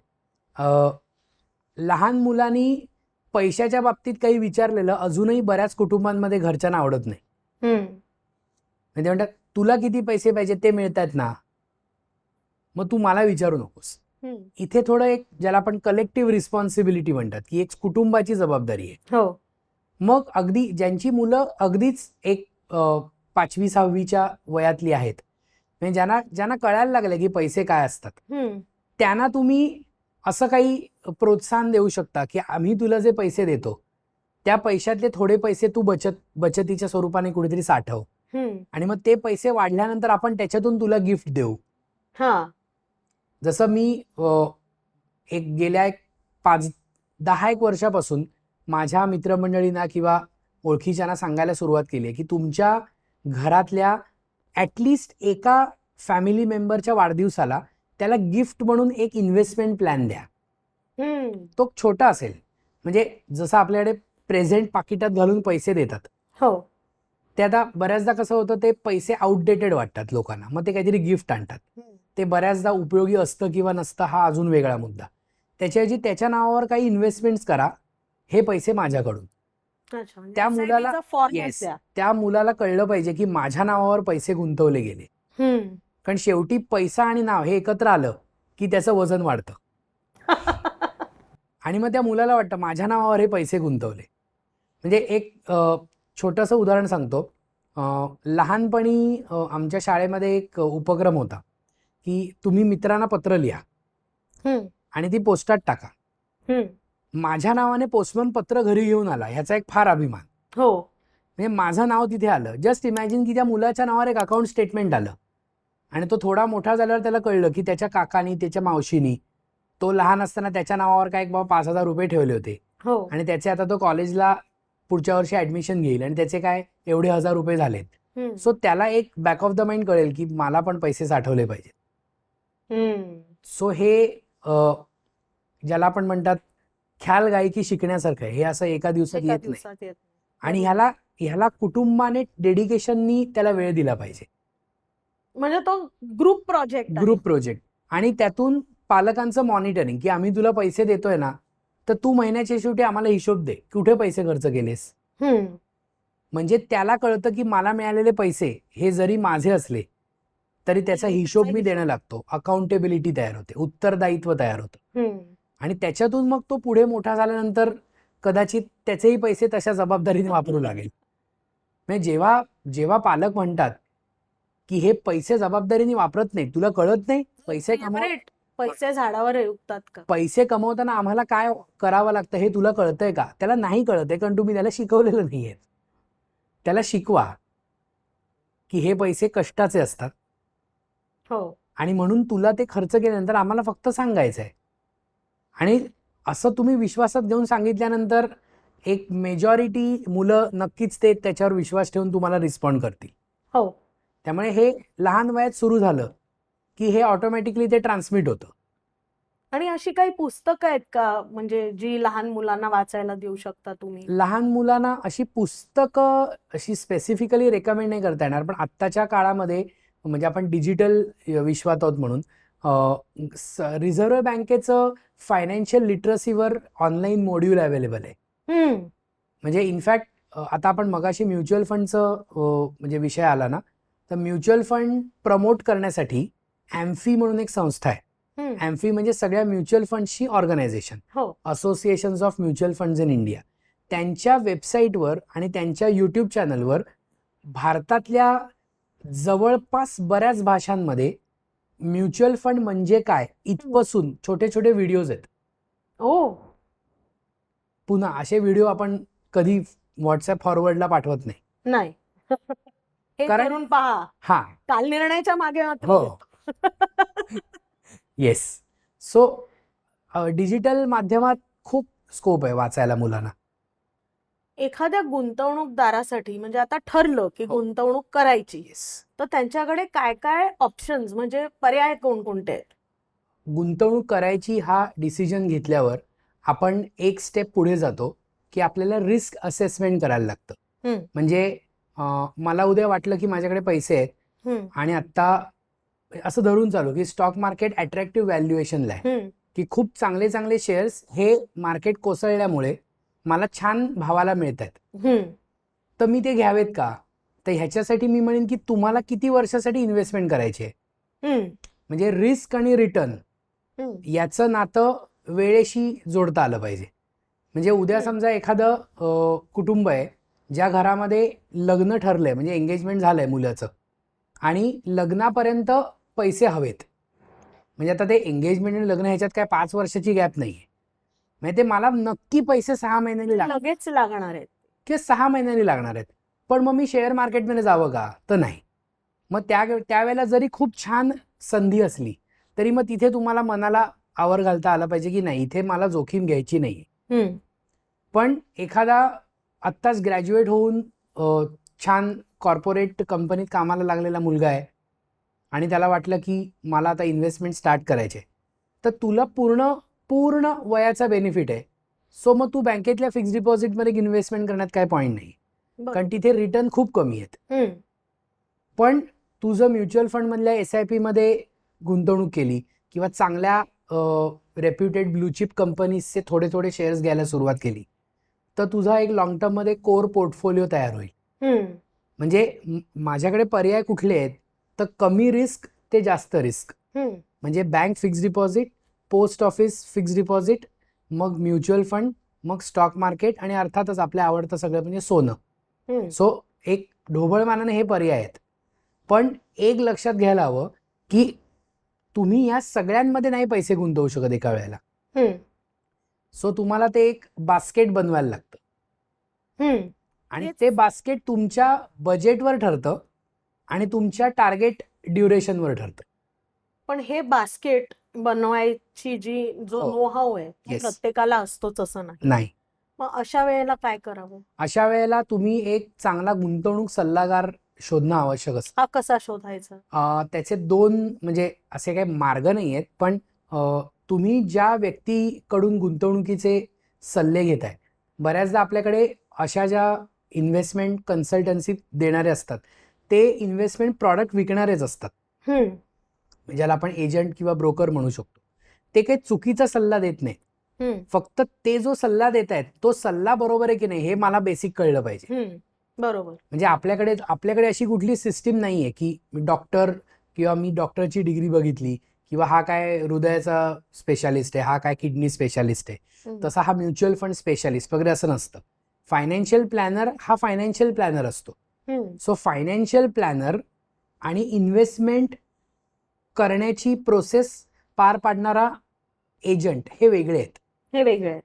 लहान मुलांनी पैशाच्या बाबतीत काही विचारलेलं अजूनही बऱ्याच कुटुंबांमध्ये घरच्यांना आवडत नाही. म्हणजे म्हणतात तुला किती पैसे पाहिजे, ते मिळतात ना, मग तू मला विचारू नकोस. इथे थोडं एक ज्याला आपण कलेक्टिव्ह रिस्पॉन्सिबिलिटी म्हणतात, की एक कुटुंबाची जबाबदारी आहे. हो. मग अगदी ज्यांची मुलं अगदीच एक 5वी 6वीच्या वयातली आहेत, म्हणजे ज्यांना कळायला लागले की पैसे काय असतात, त्यांना तुम्ही असं काही प्रोत्साहन देऊ शकता की आम्ही तुला जे पैसे देतो त्या पैशातले थोडे पैसे तू बचतीच्या स्वरूपाने कुठेतरी साठव, आणि मग ते पैसे वाढल्यानंतर आपण त्याच्यातून तुला गिफ्ट देऊ. जसं मी गेल्या 10 वर्षापासून माझ्या मित्रमंडळींना किंवा ओळखीच्यांना सांगायला सुरुवात केली आहे की तुमच्या घरातल्या ॲटलिस्ट एका फॅमिली मेंबरच्या वाढदिवसाला त्याला गिफ्ट म्हणून एक इन्व्हेस्टमेंट प्लॅन द्या. तो छोटा असेल, म्हणजे जसं आपल्याकडे प्रेझेंट पाकिटात घालून पैसे देतात, हो, ते आता बऱ्याचदा कसं होतं, ते पैसे आउटडेटेड वाटतात लोकांना, मग ते काहीतरी गिफ्ट आणतात. ते बऱ्याचदा उपयोगी असतं किंवा नसतं हा अजून वेगळा मुद्दा. त्याच्याऐवजी त्याच्या नावावर काही इन्व्हेस्टमेंट्स करा, हे पैसे माझ्याकडून. त्या मुलाला येस, त्या मुलाला कळलं पाहिजे की माझ्या नावावर पैसे गुंतवले गेले. कारण शेवटी पैसा आणि नाव हे एकत्र आलं की त्याचं वजन वाढतं. आणि मग त्या मुलाला वाटतं माझ्या नावावर हे पैसे गुंतवले. म्हणजे एक छोटंसं उदाहरण सांगतो. लहानपणी आमच्या शाळेमध्ये एक उपक्रम होता की तुम्ही मित्रांना पत्र लिहा आणि ती पोस्टात टाका. माझ्या नावाने पोस्टमन पत्र घरी घेऊन आला, ह्याचा एक फार अभिमान. हो, म्हणजे माझं नाव तिथे आलं. जस्ट इमॅजिन की त्या मुलाच्या नावावर एक अकाउंट स्टेटमेंट आलं आणि तो थोडा मोठा झाल्यावर त्याला कळलं की त्याच्या काकानी, त्याच्या मावशीनी, तो लहान असताना त्याच्या नावावर काय 5,000 रुपये ठेवले होते. हो, आणि त्याचे आता तो कॉलेजला पुढच्या वर्षी ॲडमिशन घेईल आणि त्याचे काय एवढे 1,000 रुपये झालेत. सो त्याला एक बॅक ऑफ द माइंड कळेल की मला पण पैसे साठवले पाहिजेत. सो हे ज्याला आपण म्हणतात ख्याल गायकी शिकण्यासारखं आहे. हे असं एका दिवसात येत नाही. आणि ह्याला ह्याला कुटुंबाने डेडिकेशननी त्याला वेळ दिला पाहिजे. म्हणजे तो ग्रुप प्रोजेक्ट ग्रुप प्रोजेक्ट. आणि त्यातून पालकांचं मॉनिटरिंग, की आम्ही तुला पैसे देतोय ना, तर तू महिन्याच्या शेवटी आम्हाला हिशोब दे, कुठे पैसे खर्च केलेस. म्हणजे त्याला कळतं की मला मिळालेले पैसे हे जरी माझे असले तरी त्याचा तरी हिशोब त्याचा मी हिशोब. देणं लागतो. अकाउंटेबिलिटी तयार होते, उत्तरदायित्व तयार होतं. हम्म. आणि त्याच्यातून मग तो पुढे मोठा झाल्यानंतर कदाचित त्याचेही पैसे तशा जबाबदारीने वापरू लागेल. म्हणजे जेव्हा जेव्हा पालक म्हणतात की हे पैसे जबाबदारीने वापरत नाही, तुला कळत नाही पैसे Favorite. पैसे झाडावर उगतात का? पैसे कमवताना आम्हाला काय करावं लागतं हे तुला कळतंय का? त्याला नाही कळतंय, कारण तुम्ही त्याला शिकवलेलं नाहीये. त्याला शिकवा की हे पैसे कष्टाचे असतात हो. आणि म्हणून तुला ते खर्च केल्यानंतर आम्हाला फक्त सांगायचं आहे. आणि असं तुम्ही विश्वासात घेऊन सांगितल्यानंतर एक मेजॉरिटी मुलं नक्कीच ते त्याच्यावर विश्वास ठेवून तुम्हाला रिस्पॉन्ड करतील. हो. त्यामुळे हे लहान वयात सुरू झालं की हे ऑटोमॅटिकली ते ट्रान्समिट होतं. आणि अशी काही पुस्तकं आहेत का म्हणजे जी लहान मुलांना वाचायला देऊ शकता तुम्ही? लहान मुलांना अशी पुस्तकं अशी स्पेसिफिकली रेकमेंड नाही करता येणार, पण आत्ताच्या काळामध्ये म्हणजे आपण डिजिटल विश्वात आहोत म्हणून रिझर्व्ह बँकेचं फायनान्शियल लिटरसीवर ऑनलाईन मॉड्यूल अवेलेबल आहे. म्हणजे इनफॅक्ट आता आपण मगाशी म्युच्युअल फंडचं म्हणजे विषय आला ना, तर म्युच्युअल फंड प्रमोट करण्यासाठी ॲम्फी म्हणून एक संस्था आहे. ॲम्फी म्हणजे सगळ्या म्युच्युअल फंड्सची ऑर्गनायझेशन, हो. Associations of mutual funds in India. त्यांच्या वेबसाईटवर आणि त्यांच्या यूट्यूब चॅनलवर भारतातल्या जवळपास बऱ्याच भाषांमध्ये म्युच्युअल फंड म्हणजे काय इथपासून छोटे छोटे व्हिडिओज आहेत. ओ. पुन्हा असे व्हिडिओ आपण कधी व्हॉट्सअप फॉरवर्डला पाठवत नाही. नाही. हे कारण- करून पहा. हा. काल निर्णयाच्या मागे मात्र हो. येतो. येस. सो डिजिटल माध्यमात खूप स्कोप आहे वाचायला मुलांना. एखाद्या गुंतवणूकदारासाठी म्हणजे आता ठरलं की हो. गुंतवणूक करायची, येस. तर त्यांच्याकडे काय काय ऑप्शन्स म्हणजे पर्याय कोणकोणते आहेत? गुंतवणूक करायची हा डिसिजन घेतल्यावर आपण एक स्टेप पुढे जातो की आपल्याला रिस्क असेसमेंट करायला लागतं. म्हणजे मला उद्या वाटलं की माझ्याकडे पैसे आहेत आणि आत्ता असं धरून चालू की स्टॉक मार्केट अट्रॅक्टिव्ह व्हॅल्युएशनला आहे, की खूप चांगले चांगले शेअर्स हे मार्केट कोसळल्यामुळे मला छान भावाला मिळत आहेत, तर मी ते घ्यावेत का? तर ह्याच्यासाठी मी म्हणेन की तुम्हाला किती वर्षासाठी इन्व्हेस्टमेंट करायची आहे. म्हणजे रिस्क आणि रिटर्न याचं नातं वेळेशी जोडता आलं पाहिजे. म्हणजे उद्या समजा एखादं कुटुंब आहे ज्या घरामध्ये लग्न ठरलंय, म्हणजे एंगेजमेंट झालंय मुलाचं, आणि लग्नापर्यंत पैसे हवेत. म्हणजे आता ते एंगेजमेंट आणि लग्न ह्याच्यात काय 5 वर्षाची गॅप नाहीये. म्हणजे ते मला नक्की पैसे 6 महिन्यांनी लगेच लागणार आहेत. किंवा 6 महिन्यांनी लागणार आहेत. पण मग मी शेअर मार्केटमध्ये जावं का? तर नाही. मग त्यावेळेला जरी खूप छान संधी असली तरी मग तिथे तुम्हाला मनाला आवर घालता आला पाहिजे की नाही, इथे मला जोखीम घ्यायची नाही. पण एखादा आत्ताच ग्रॅज्युएट होऊन छान कॉर्पोरेट कंपनीत कामाला लागलेला मुलगा आहे आणि त्याला वाटलं की मला आता इन्व्हेस्टमेंट स्टार्ट करायचे, तर तुला पूर्ण वयाचा बेनिफिट आहे. सो मग तू बँकेतल्या फिक्स्ड डिपॉझिटमध्ये इन्व्हेस्टमेंट करण्यात काय पॉईंट नाही, कारण तिथे रिटर्न खूप कमी आहेत. पण तू जर म्युच्युअल फंडमधल्या SIP मध्ये गुंतवणूक केली किंवा चांगल्या रेप्युटेड ब्लूचिप कंपनीजचे थोडे थोडे शेअर्स घ्यायला सुरुवात केली, तर तुझा एक लॉंग टर्ममध्ये कोर पोर्टफोलिओ तयार होईल. म्हणजे माझ्याकडे पर्याय कुठले आहेत, तर कमी रिस्क ते जास्त रिस्क. म्हणजे bank fixed deposit, post office fixed deposit, मग म्युच्युअल फंड, मग स्टॉक मार्केट आणि अर्थातच आपल्या आवडतं सगळं म्हणजे सोनं. सो एक ढोबळमानाने हे पर्याय आहेत. पण एक लक्षात घ्यायला हवं की तुम्ही या सगळ्यांमध्ये नाही पैसे गुंतवू शकत एका वेळेला. सो तुम्हाला ते एक बास्केट बनवायला लागतं आणि ते बास्केट तुमच्या बजेटवर ठरतं आणि तुमच्या टार्गेट ड्युरेशनवर ठरतं. पण हे बास्केट बनवायची जो हो. नो हाऊ आहे तो Yes. प्रत्येकाला असतोच असं नाही. नाही. मग अशा वेळेला काय करावं? अशा वेळेला तुम्ही एक चांगला गुंतवणूक सल्लागार शोधणं आवश्यक असतं. हा कसा शोधायचा? त्याचे 2 म्हणजे असे काही मार्ग नाही आहेत, पण तुम्ही ज्या व्यक्तीकडून गुंतवणुकीचे सल्ले घेताय, बऱ्याचदा आपल्याकडे अशा ज्या इन्व्हेस्टमेंट कन्सल्टन्सी देणारे असतात ते इन्व्हेस्टमेंट प्रॉडक्ट विकणारेच असतात, ज्याला आपण एजंट किंवा ब्रोकर म्हणू शकतो. ते काही चुकीचा सल्ला देत नाही, फक्त ते जो सल्ला देत आहेत तो सल्ला बरोबर आहे की नाही हे मला बेसिक कळलं पाहिजे. बरोबर. म्हणजे आपल्याकडे अशी कुठली सिस्टीम नाहीये की डॉक्टर किंवा मी डॉक्टरची डिग्री बघितली किंवा हा काय हृदयाचा स्पेशालिस्ट आहे, हा काय किडनी स्पेशालिस्ट आहे, तसा हा म्युच्युअल फंड स्पेशालिस्ट वगैरे असं नसतं. फायनान्शियल प्लॅनर हा फायनान्शियल प्लॅनर असतो. सो फायनान्शियल प्लॅनर आणि इन्व्हेस्टमेंट करण्याची प्रोसेस पार पाडणारा एजंट हे वेगळे आहेत. हे वेगळे आहे.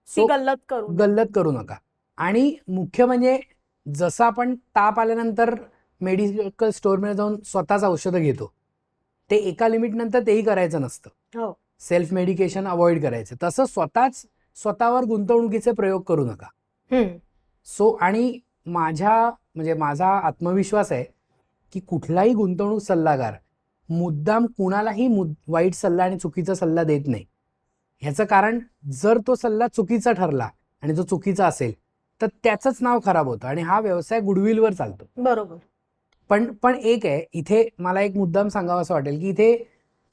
सो गल्लत करू नका. आणि मुख्य म्हणजे जसं आपण ताप आल्यानंतर मेडिकल स्टोअरमध्ये जाऊन स्वतःच औषधं घेतो, ते एका लिमिट नंतर तेही करायचं नसतं. हो. सेल्फ मेडिकेशन अवॉइड करायचं. तसं स्वतःवर गुंतवणुकीचे प्रयोग करू नका. सो आणि माझा आत्मविश्वास आहे की कुठलाही गुंतवणूक सल्लागार मुद्दाम कुणालाही वाईट सल्ला आणि चुकीचा सल्ला देत नाही. ह्याचं कारण जर तो सल्ला चुकीचा ठरला आणि जो चुकीचा असेल तर त्याचंच नाव खराब होतं आणि हा व्यवसाय गुडविलवर चालतो. बरोबर. पण एक आहे, इथे मला एक मुद्दाम सांगावं असं वाटेल की इथे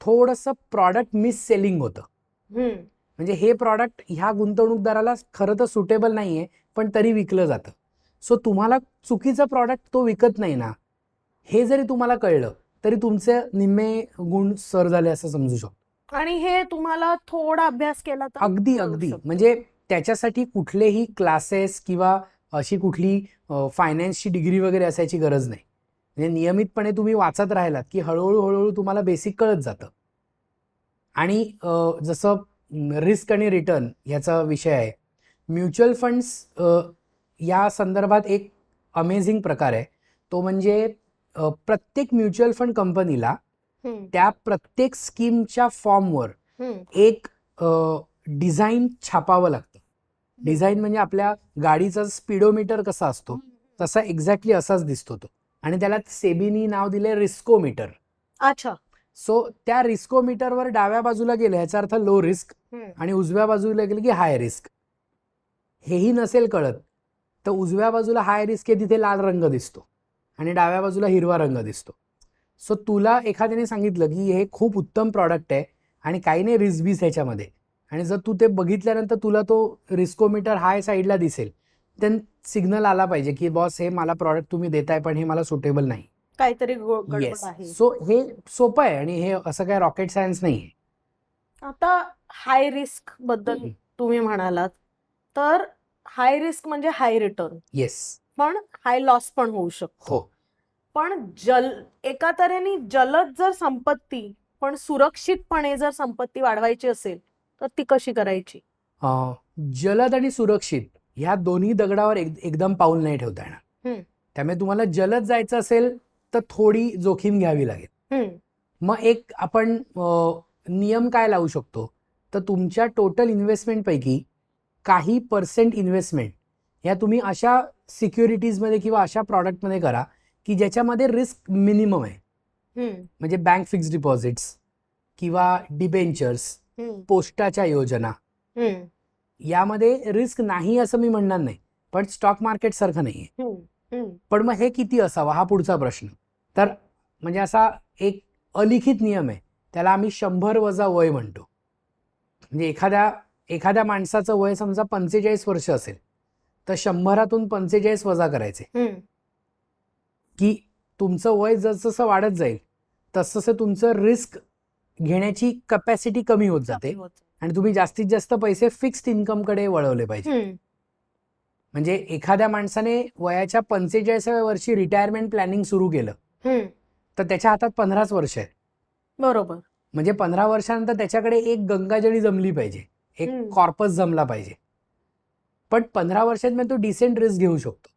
थोडंसं प्रॉडक्ट मिस सेलिंग होतं. म्हणजे हे प्रॉडक्ट ह्या गुंतवणूकदाराला खरं तर सुटेबल नाहीये पण तरी विकलं जातं. सो तुम्हाला चुकीचं प्रॉडक्ट तो विकत नाही ना, हे जरी तुम्हाला कळलं तरी तुमचे निम्मे गुण सर झाले असं समजू शकतो. आणि हे तुम्हाला थोडा अभ्यास केला तर अगदी म्हणजे त्याच्यासाठी कुठलेही क्लासेस किंवा अशी कुठली फायनान्सची डिग्री वगैरे असायची गरज नाही. म्हणजे नियमितपणे तुम्ही वाचत राहिलात की हळूहळू तुम्हाला बेसिक कळत जातं. आणि जसं रिस्क आणि रिटर्न ह्याचा विषय आहे, म्युच्युअल फंड्स या संदर्भात एक अमेझिंग प्रकार आहे. तो म्हणजे प्रत्येक म्युच्युअल फंड कंपनीला त्या प्रत्येक स्कीमच्या फॉर्मवर एक डिझाईन छापावं लागतं. डिझाईन म्हणजे आपल्या गाडीचा स्पीडोमीटर कसा असतो तसा एक्झॅक्टली असाच दिसतो तो, आणि त्याला सेबीनी नाव दिले रिस्कोमीटर. अच्छा. सो त्या रिस्कोमीटरवर डाव्या बाजूला गेलं ह्याचा अर्थ लो रिस्क आणि उजव्या बाजूला गेलं की हाय रिस्क. हेही नसेल कळत तर उजव्या बाजूला हाय रिस्क आहे तिथे लाल रंग दिसतो आणि डाव्या बाजूला हिरवा रंग दिसतो. सो तुला एखाद्याने सांगितलं की हे खूप उत्तम प्रॉडक्ट आहे आणि काही नाही रिस्क बीस ह्याच्यामध्ये, आणि जर तू ते बघितल्यानंतर तुला तो रिस्कोमीटर हाय साईडला दिसेल तर सिग्नल आला पाहिजे की बॉस हे मला प्रॉडक्ट तुम्ही देताय पण हे मला सुटेबल नाही, काहीतरी गडबड आहे. सो हे सोपं आहे आणि हे असं काय रॉकेट सायन्स नाही. आता हाय रिस्क बद्दल तुम्ही म्हणालात तर हाय रिस्क म्हणजे हाय रिटर्न. येस. पण हाय लॉस पण होऊ शकतो. हो. पण एका तऱ्हेने जलद जर संपत्ती पण सुरक्षितपणे जर संपत्ती वाढवायची असेल तर ती कशी करायची? जलद आणि सुरक्षित ह्या दोन्ही दगडावर एकदम पाऊल नाही ठेवता येणार. त्यामुळे तुम्हाला जलद जायचं असेल तर थोडी जोखीम घ्यावी लागेल. मग एक आपण नियम काय लावू शकतो तर तुमच्या टोटल इन्व्हेस्टमेंटपैकी काही % इन्व्हेस्टमेंट ह्या तुम्ही अशा सिक्युरिटीजमध्ये किंवा अशा प्रॉडक्टमध्ये करा की ज्याच्यामध्ये रिस्क मिनिमम आहे. म्हणजे बँक फिक्स डिपॉझिट्स किंवा डिबेंचर्स, पोस्टाच्या योजना, यामध्ये रिस्क नाही असं मी म्हणणार नाही पण स्टॉक मार्केट सारखं नाहीये. पण मग हे किती असावं हा पुढचा प्रश्न. तर म्हणजे असा एक अलिखित नियम आहे, त्याला आम्ही 100 वजा वय म्हणतो. म्हणजे एखाद्या माणसाचं वय समजा 45 वर्ष असेल तर 100तून 45 वजा करायचे की तुमचं वय जसं वाढत जाईल तसं तुमचं रिस्क घेण्याची कॅपॅसिटी कमी होत जाते आणि तुम्ही जास्तीत जास्त पैसे फिक्स्ड इन्कमकडे वळवले पाहिजे. म्हणजे एखाद्या माणसाने वयाच्या 45व्या वर्षी रिटायरमेंट प्लॅनिंग सुरू केलं तर त्याच्या हातात 15 वर्ष आहेत. बरोबर. म्हणजे 15 वर्षानंतर त्याच्याकडे एक गंगाजळी जमली पाहिजे, एक कॉर्पस जमला पाहिजे. पण 15 वर्षात तो डिसेंट रिस्क घेऊ शकतो.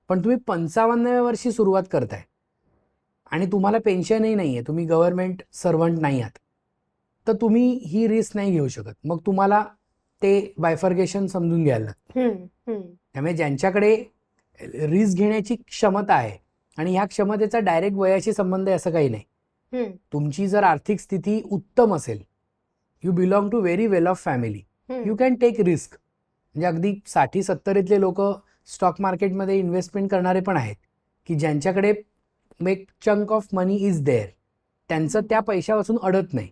पण तुम्ही 55व्या वर्षी सुरुवात करताय आणि तुम्हाला पेन्शनही नाहीये, तुम्ही गव्हर्नमेंट सर्वंट नाही आहात, तर तुम्ही ही रिस्क नाही घेऊ शकत. मग तुम्हाला ते बायफर्गेशन समजून घ्यायला लागतं. त्यामुळे ज्यांच्याकडे रिस्क घेण्याची क्षमता आहे आणि ह्या क्षमतेचा डायरेक्ट वयाशी संबंध आहे असं काही नाही. तुमची जर आर्थिक स्थिती उत्तम असेल, you belong to very well off family, you can take risk. म्हणजे अगदी 60-70तले लोक स्टॉक मार्केटमध्ये इन्व्हेस्टमेंट करणारे पण आहेत की ज्यांच्याकडे एक chunk of money is there, त्यांचं त्या पैशापासून अडत नाही.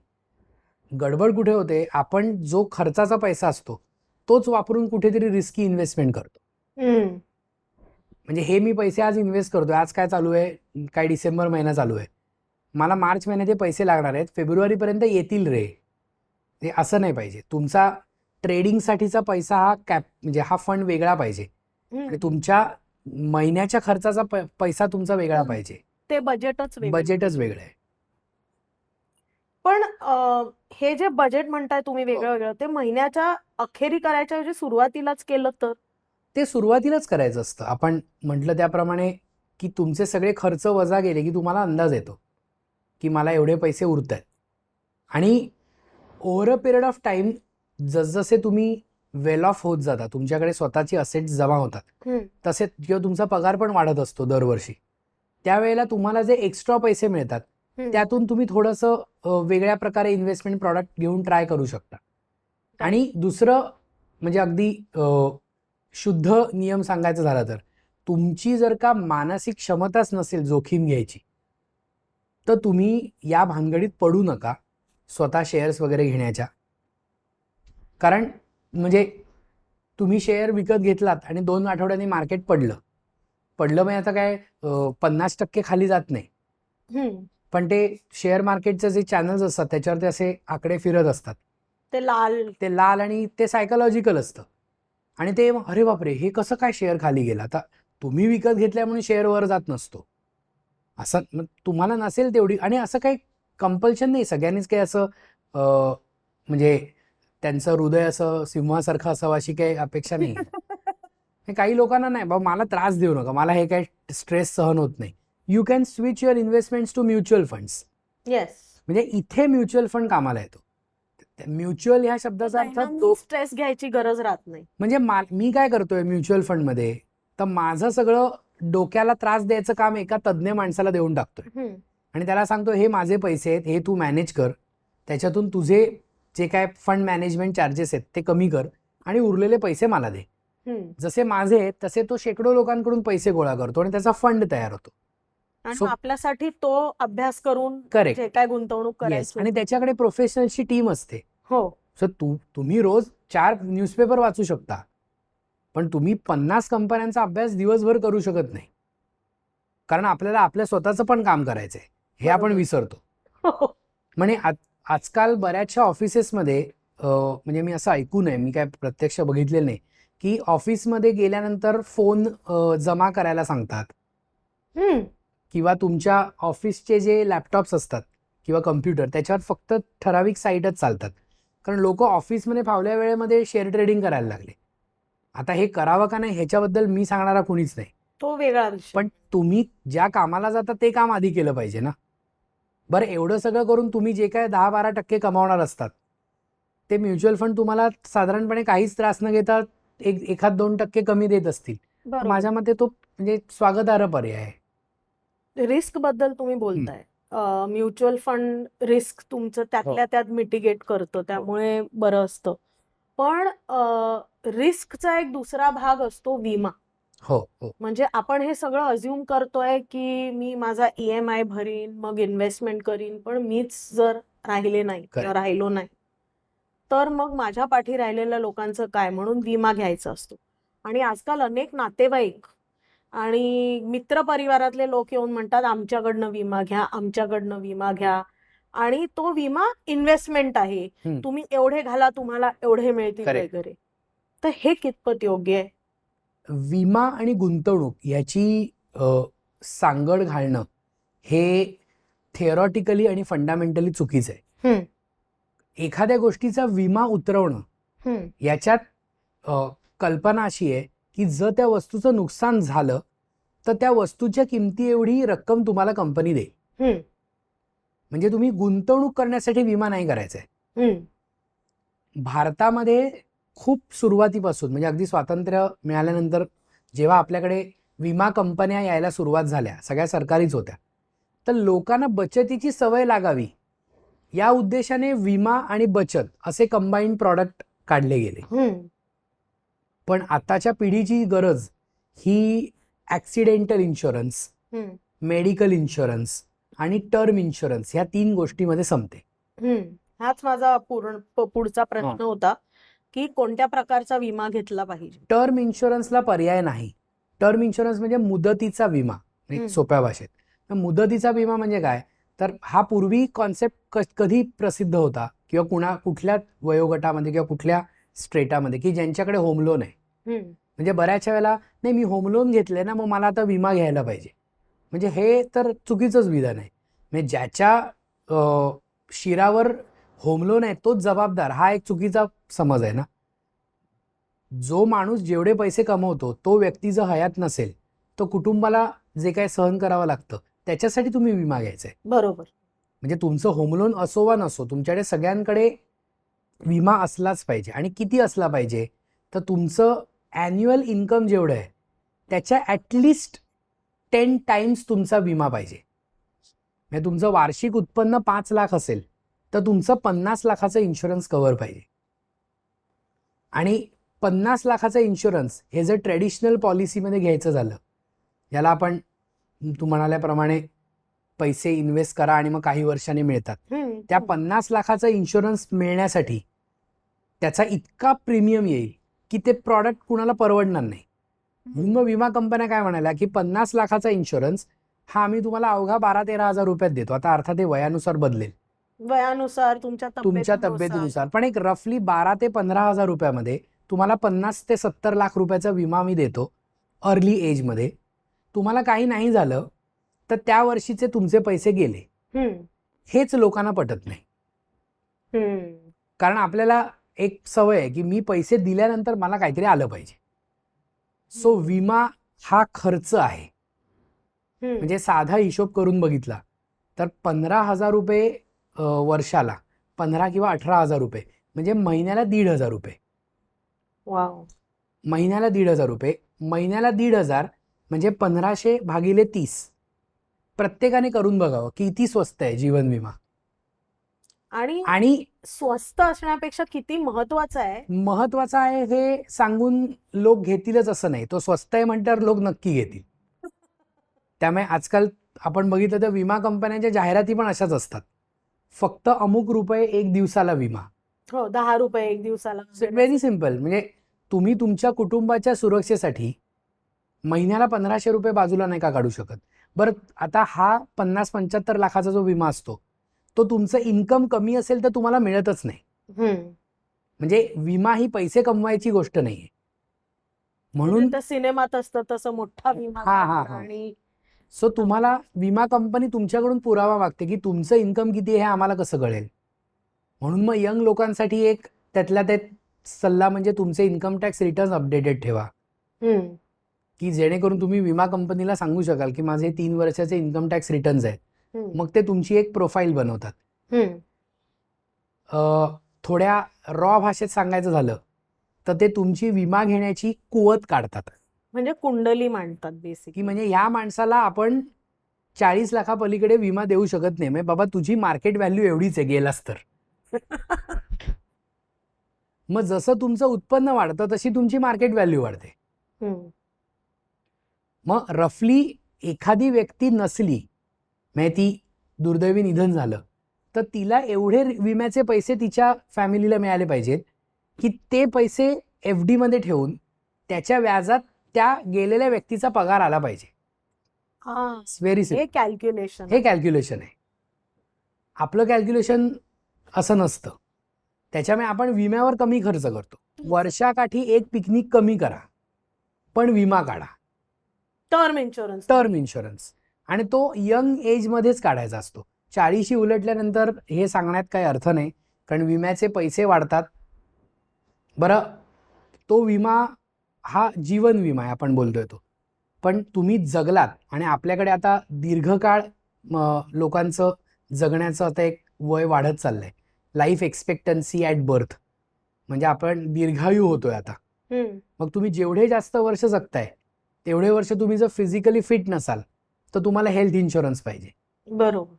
गडबड कुठे होते, आपण जो खर्चाचा पैसा असतो तोच वापरून कुठेतरी रिस्की इन्व्हेस्टमेंट करतो. म्हणजे हे मी पैसे आज इन्व्हेस्ट करतोय, आज काय चालू आहे, काय डिसेंबर महिना चालू आहे, मला मार्च महिन्यात हे पैसे लागणार आहेत, फेब्रुवारीपर्यंत येतील रे. हे असं नाही पाहिजे. तुमचा ट्रेडिंगसाठीचा पैसा हा म्हणजे हा फंड वेगळा पाहिजे आणि तुमच्या महिन्याच्या खर्चाचा पैसा तुमचा वेगळा पाहिजे. ते बजेटच बजेटच वेगळं आहे. पण हे जे बजेट म्हणताय तुम्ही वेगळं वेगळं, ते महिन्याच्या अखेरी करायच्या ऐवजी सुरुवातीलाच केलं तर? ते सुरुवातीलाच करायचं असतं. आपण म्हटलं त्याप्रमाणे की तुमचे सगळे खर्च वजा गेले की तुम्हाला अंदाज येतो की मला एवढे पैसे उरत आहेत. आणि over a period of time जसजसे तुम्ही वेल ऑफ होत जाता, तुमच्याकडे स्वतःची असेट्स जमा होतात, तसे किंवा तुमचा पगार पण वाढत असतो दरवर्षी, त्यावेळेला तुम्हाला जे एक्स्ट्रा पैसे मिळतात त्यातून तुम्ही थोडंसं वेगळ्या प्रकारे इन्व्हेस्टमेंट प्रॉडक्ट घेऊन ट्राय करू शकता. आणि दुसरं म्हणजे अगदी शुद्ध नियम सांगायचं झाला तर, तुमची जर का मानसिक क्षमताच नसेल जोखीम घ्यायची, तर तुम्ही या भानगडीत पडू नका स्वतः शेअर्स वगैरे घेण्याच्या. कारण म्हणजे तुम्ही शेअर विकत घेतलात आणि 2 आठवड्यांनी मार्केट पडलं म्हणजे आता काय 50% खाली जात नाही, पण ते शेअर मार्केटचे जे चॅनल्स असतात त्याच्यावर ते असे आकडे फिरत असतात, ते लाल आणि ते सायकोलॉजिकल असतं. आणि ते अरे बापरे, हे कसं काय शेअर खाली गेला. आता तुम्ही विकत घेतल्या म्हणून शेअर वर जात नसतो, असं तुम्हाला नसेल तेवढी. आणि असं काही कंपल्शन नाही सगळ्यांनीच काही असं म्हणजे त्यांचं हृदय असं सिंहासारखं असावं अशी काही अपेक्षा नाही. काही लोकांना नाही बाबा मला त्रास देऊ नका, मला हे काही स्ट्रेस सहन होत नाही. You can switch your investments to mutual funds. Yes, म्हणजे इथे म्युच्युअल फंड कामाला येतो. म्युच्युअल ह्या शब्दाचा अर्थ तो स्ट्रेस घ्यायची गरज राहत नाही. म्हणजे मी काय करतोय म्युच्युअल फंडमध्ये, तर माझं सगळं डोक्याला त्रास द्यायचं काम एका तज्ज्ञ माणसाला देऊन टाकतोय आणि त्याला सांगतो हे माझे पैसे आहेत, हे तू मॅनेज कर, त्याच्यातून तुझे जे काय फंड मॅनेजमेंट चार्जेस आहेत ते कमी कर आणि उरलेले पैसे मला दे. जसे माझे आहेत तसे तो शेकडो लोकांकडून पैसे गोळा करतो आणि त्याचा फंड तयार होतो. आणि आपल्यासाठी तो अभ्यास करून करेक्ट जे काय गुंतवणूक करायची आणि त्याच्याकडे प्रोफेशनलची टीम असते. हो, सो तुम्ही रोज 4 न्यूजपेपर वाचू शकता, पण तुम्ही 50 कंपन्यांचा अभ्यास दिवसभर करू शकत नाही, कारण आपल्याला आपल्या स्वतःचं पण काम करायचंय हे आपण विसरतो. म्हणजे आजकाल बऱ्याचशा ऑफिसेसमध्ये म्हणजे मी असं ऐकून आहे, मी काय प्रत्यक्ष बघितलेलं नाही, की ऑफिसमध्ये गेल्यानंतर फोन जमा करायला सांगतात किंवा तुमच्या ऑफिसचे जे लॅपटॉप्स असतात किंवा कम्प्युटर त्याच्यावर फक्त ठराविक साईटच चालतात, कारण लोक ऑफिसमध्ये फावल्या वेळेमध्ये शेअर ट्रेडिंग करायला लागले. आता हे करावं का नाही ह्याच्याबद्दल मी सांगणारा कुणीच नाही, तो वेगळा विषय. पण तुम्ही ज्या कामाला जाता ते काम आधी केलं पाहिजे ना. बरं, एवढं सगळं करून तुम्ही जे काय 10-12% कमावणार असतात ते म्युच्युअल फंड तुम्हाला साधारणपणे काहीच त्रास न घेता 1-2% कमी देत असतील. माझ्या मते तो म्हणजे स्वागतार्ह पर्याय आहे. रिस्क बद्दल तुम्ही बोलताय, म्युच्युअल फंड रिस्क तुमचं त्यातल्या त्यात मिटिगेट करतं, त्यामुळे बरं असतं. पण रिस्कचा एक दुसरा भाग असतो विमा. हो, म्हणजे आपण हे सगळं अज्युम करतोय की मी माझा EMI भरीन, मग इन्व्हेस्टमेंट करीन, पण मीच जर राहिले नाही किंवा राहिलो नाही तर मग माझ्या पाठी राहिलेल्या लोकांचं काय, म्हणून विमा घ्यायचा असतो. आणि आजकाल अनेक नातेवाईक आणि मित्र परिवारातले लोक येऊन म्हणतात आमच्याकडनं विमा घ्या, आमच्याकडनं विमा घ्या, आणि तो विमा इन्व्हेस्टमेंट आहे, तुम्ही एवढे घाला तुम्हाला एवढे मिळतील वगैरे. तर हे कितपत योग्य आहे? विमा आणि गुंतवणूक याची सांगड घालणं हे थिअरॉटिकली आणि फंडामेंटली चुकीचं आहे. एखाद्या गोष्टीचा विमा उतरवणं याच्यात कल्पना अशी आहे की जर त्या वस्तूचं नुकसान झालं तर त्या वस्तूच्या किमती एवढी रक्कम तुम्हाला कंपनी देईल. म्हणजे तुम्ही गुंतवणूक करण्यासाठी विमा नाही करायचा आहे. भारतामध्ये खूप सुरुवातीपासून म्हणजे अगदी स्वातंत्र्य मिळाल्यानंतर जेव्हा आपल्याकडे विमा कंपन्या यायला सुरुवात झाल्या, सगळ्या सरकारीच होत्या, तर लोकांना बचतीची सवय लागावी या उद्देशाने विमा आणि बचत असे कंबाईंड प्रॉडक्ट काढले गेले. पण आताच्या पिढीची गरज ही ॲक्सिडेंटल इन्शुरन्स, हम्म, मेडिकल इन्शुरन्स आणि टर्म इन्शुरन्स ह्या 3 गोष्टीमध्ये संपते. हम्म. हाच माझा पुढचा प्रश्न होता की कोणत्या प्रकारचा विमा घेतला पाहिजे. टर्म इन्शुरन्सला पर्याय नाही. टर्म इन्शुरन्स म्हणजे मुदतीचा विमा, एक हम्म. सोप्या भाषेत. तर मुदतीचा विमा म्हणजे काय, तर हा पूर्वी कॉन्सेप्ट कधी प्रसिद्ध होता किंवा कुठल्या वयोगटामध्ये किंवा कुठल्या स्ट्रेटामध्ये की ज्यांच्याकडे होम लोन आहे. हम्म, म्हणजे बऱ्याचशा वेळेला नाही मी होम लोन घेतले ना, मग मला आता विमा घ्यायला पाहिजे. म्हणजे हे तर चुकीचंच विधान आहे. म्हणजे ज्याच्या शिरावर होम लोन आहे तोच जबाबदार, हा एक चुकीचा समज आहे ना. जो माणूस जेवढे पैसे कमवतो तो व्यक्ती जर हयात नसेल तो कुटुंबाला जे काय सहन करावं लागतं त्याच्यासाठी तुम्ही विमा घ्यायचा आहे. बरोबर. म्हणजे तुमचं होम लोन असो वा नसो, तुमच्याकडे सगळ्यांकडे विमा असलाच पाहिजे. आणि किती असला पाहिजे, तर तुमचं ॲन्युअल इन्कम जेवढं आहे त्याच्या ॲटलिस्ट 10 टाइम्स तुमचा विमा पाहिजे. म्हणजे तुमचं वार्षिक उत्पन्न 5 लाख असेल तर तुमचं 50 लाखाचं इन्शुरन्स कव्हर पाहिजे. आणि 50 लाखाचा इन्शुरन्स हे जर ट्रेडिशनल पॉलिसीमध्ये घ्यायचं झालं, याला आपण तू म्हणाल्याप्रमाणे पैसे इन्व्हेस्ट करा आणि मग काही वर्षांनी मिळतात, हम्म, त्या 50 लाखाचा इन्शुरन्स मिळण्यासाठी त्याचा इतका प्रीमियम येईल की ते प्रॉडक्ट कुणाला परवडणार नाही. म्हणून मग विमा कंपन्या काय म्हणाल्या की 50 लाखाचा इन्शुरन्स हा आम्ही तुम्हाला अवघा 12-13 हजार रुपयात देतो. आता अर्थात हे वयानुसार बदलेल, वयानुसार तुमच्या तुमच्या तब्येतीनुसार, पण एक रफली 12 ते 15 हजार रुपयामध्ये तुम्हाला 50 ते 70 लाख रुपयाचा विमा मी देतो अर्ली एजमध्ये. तुम्हाला काही नाही झालं तर त्या वर्षीचे तुमचे पैसे गेले. हम्म, हेच लोकांना पटत नाही. हम्म, कारण आपल्याला एक सवय आहे की मी पैसे दिल्यानंतर मला काहीतरी आलं पाहिजे. सो विमा हा खर्च आहे. हम्म. म्हणजे साधा हिशोब करून बघितला तर 15,000 रुपये वर्षाला, 15 किंवा 18,000 रुपये म्हणजे महिन्याला 1,500 रुपये. वाव. महिन्याला 1,500 रुपये, महिन्याला 1,500 म्हणजे 1500 भागिले 30. प्रत्येकाने करून बघावं किती स्वस्त आहे जीवन विमा. आणि स्वस्त असण्यापेक्षा किती महत्वाचं आहे. महत्वाचं आहे हे सांगून लोक घेतीलच असं नाही. तो स्वस्त आहे म्हटल्यावर लोक नक्की घेतील. त्यामुळे आजकाल आपण बघितलं तर विमा कंपन्यांच्या जाहिराती पण अशाच असतात. फक्त अमुक रुपये एक दिवसाला विमा. हो, 10 रुपये एक दिवसाला. Very simple. म्हणजे तुम्ही तुमच्या कुटुंबाच्या सुरक्षेसाठी महिन्याला 1,500 रुपये बाजूला नाही का काढू शकत? बरं, आता हा 50-75 लाखाचा जो विमा असतो तो तुमचं इन्कम कमी असेल तर तुम्हाला मिळतच नाही. हम्म. म्हणजे विमा ही पैसे कमवायची गोष्ट नाहीये. म्हणून त्या सिनेमात असतं तसं मोठा विमा हा, हा, काढणं हा. आणि सो तुम्हाला विमा कंपनी तुमच्याकडून पुरावा मागते की तुमचं इन्कम किती आहे हे आम्हाला कसं कळेल. म्हणून मग यंग लोकांसाठी एक त्यातल्या त्यात सल्ला म्हणजे तुमचे इन्कम टॅक्स रिटर्न अपडेटेड ठेवा. हम्म, की जेणेकरून तुम्ही विमा कंपनीला सांगू शकाल की माझे 3 वर्षाचे इन्कम टॅक्स रिटर्न्स आहेत. हम्म, मग ते तुमची एक प्रोफाईल बनवतात. हम्म. थोड्या रॉ भाषेत सांगायचं झालं तर ते तुमची विमा घेण्याची कुवत काढतात. म्हणजे कुंडली मांडतात की बेसिकली. म्हणजे ह्या माणसाला आपण 40 लाखापलीकडे विमा देऊ शकत नाही. म्हणजे बाबा तुझी मार्केट व्हॅल्यू एवढीच आहे गेलास तर. मग जसं तुमचं उत्पन्न वाढतं तशी तुमची मार्केट व्हॅल्यू वाढते. हम्म, मग रफली एखादी व्यक्ती नसली, म्हणजे ती दुर्दैवी निधन झालं तर तिला एवढे विम्याचे पैसे तिच्या फॅमिलीला मिळाले पाहिजेत की ते पैसे FD मध्ये ठेवून त्याच्या व्याजात त्या गेलेल्या व्यक्तीचा पगार आला पाहिजे. हा, व्हेरी हे कॅल्क्युलेशन. हे कॅल्क्युलेशन आहे. आपलं कॅल्क्युलेशन असं नसतं. त्याच्यामुळे आपण विम्यावर कमी खर्च करतो. वर्षाकाठी एक पिकनिक कमी करा पण विमा काढा, टर्म इन्शुरन्स. Term insurance. आणि तो यंग एजमध्येच काढायचा असतो. 40शी उलटल्यानंतर हे सांगण्यात काही अर्थ नाही, कारण विम्याचे पैसे वाढतात. बरं, तो विमा हा जीवन विमा आहे आपण बोलतोय तो. पण तुम्ही जगलात आणि आपल्याकडे आता दीर्घकाळ लोकांचं जगण्याचं आता एक वय वाढत चाललंय. लाईफ एक्सपेक्टन्सी ॲट बर्थ, म्हणजे आपण दीर्घायू होतोय आता. हम्म, मग तुम्ही जेवढे जास्त वर्ष जगताय तेवढे वर्ष तुम्ही जर फिजिकली फिट नसाल तर तुम्हाला हेल्थ इन्शुरन्स पाहिजे. बरोबर.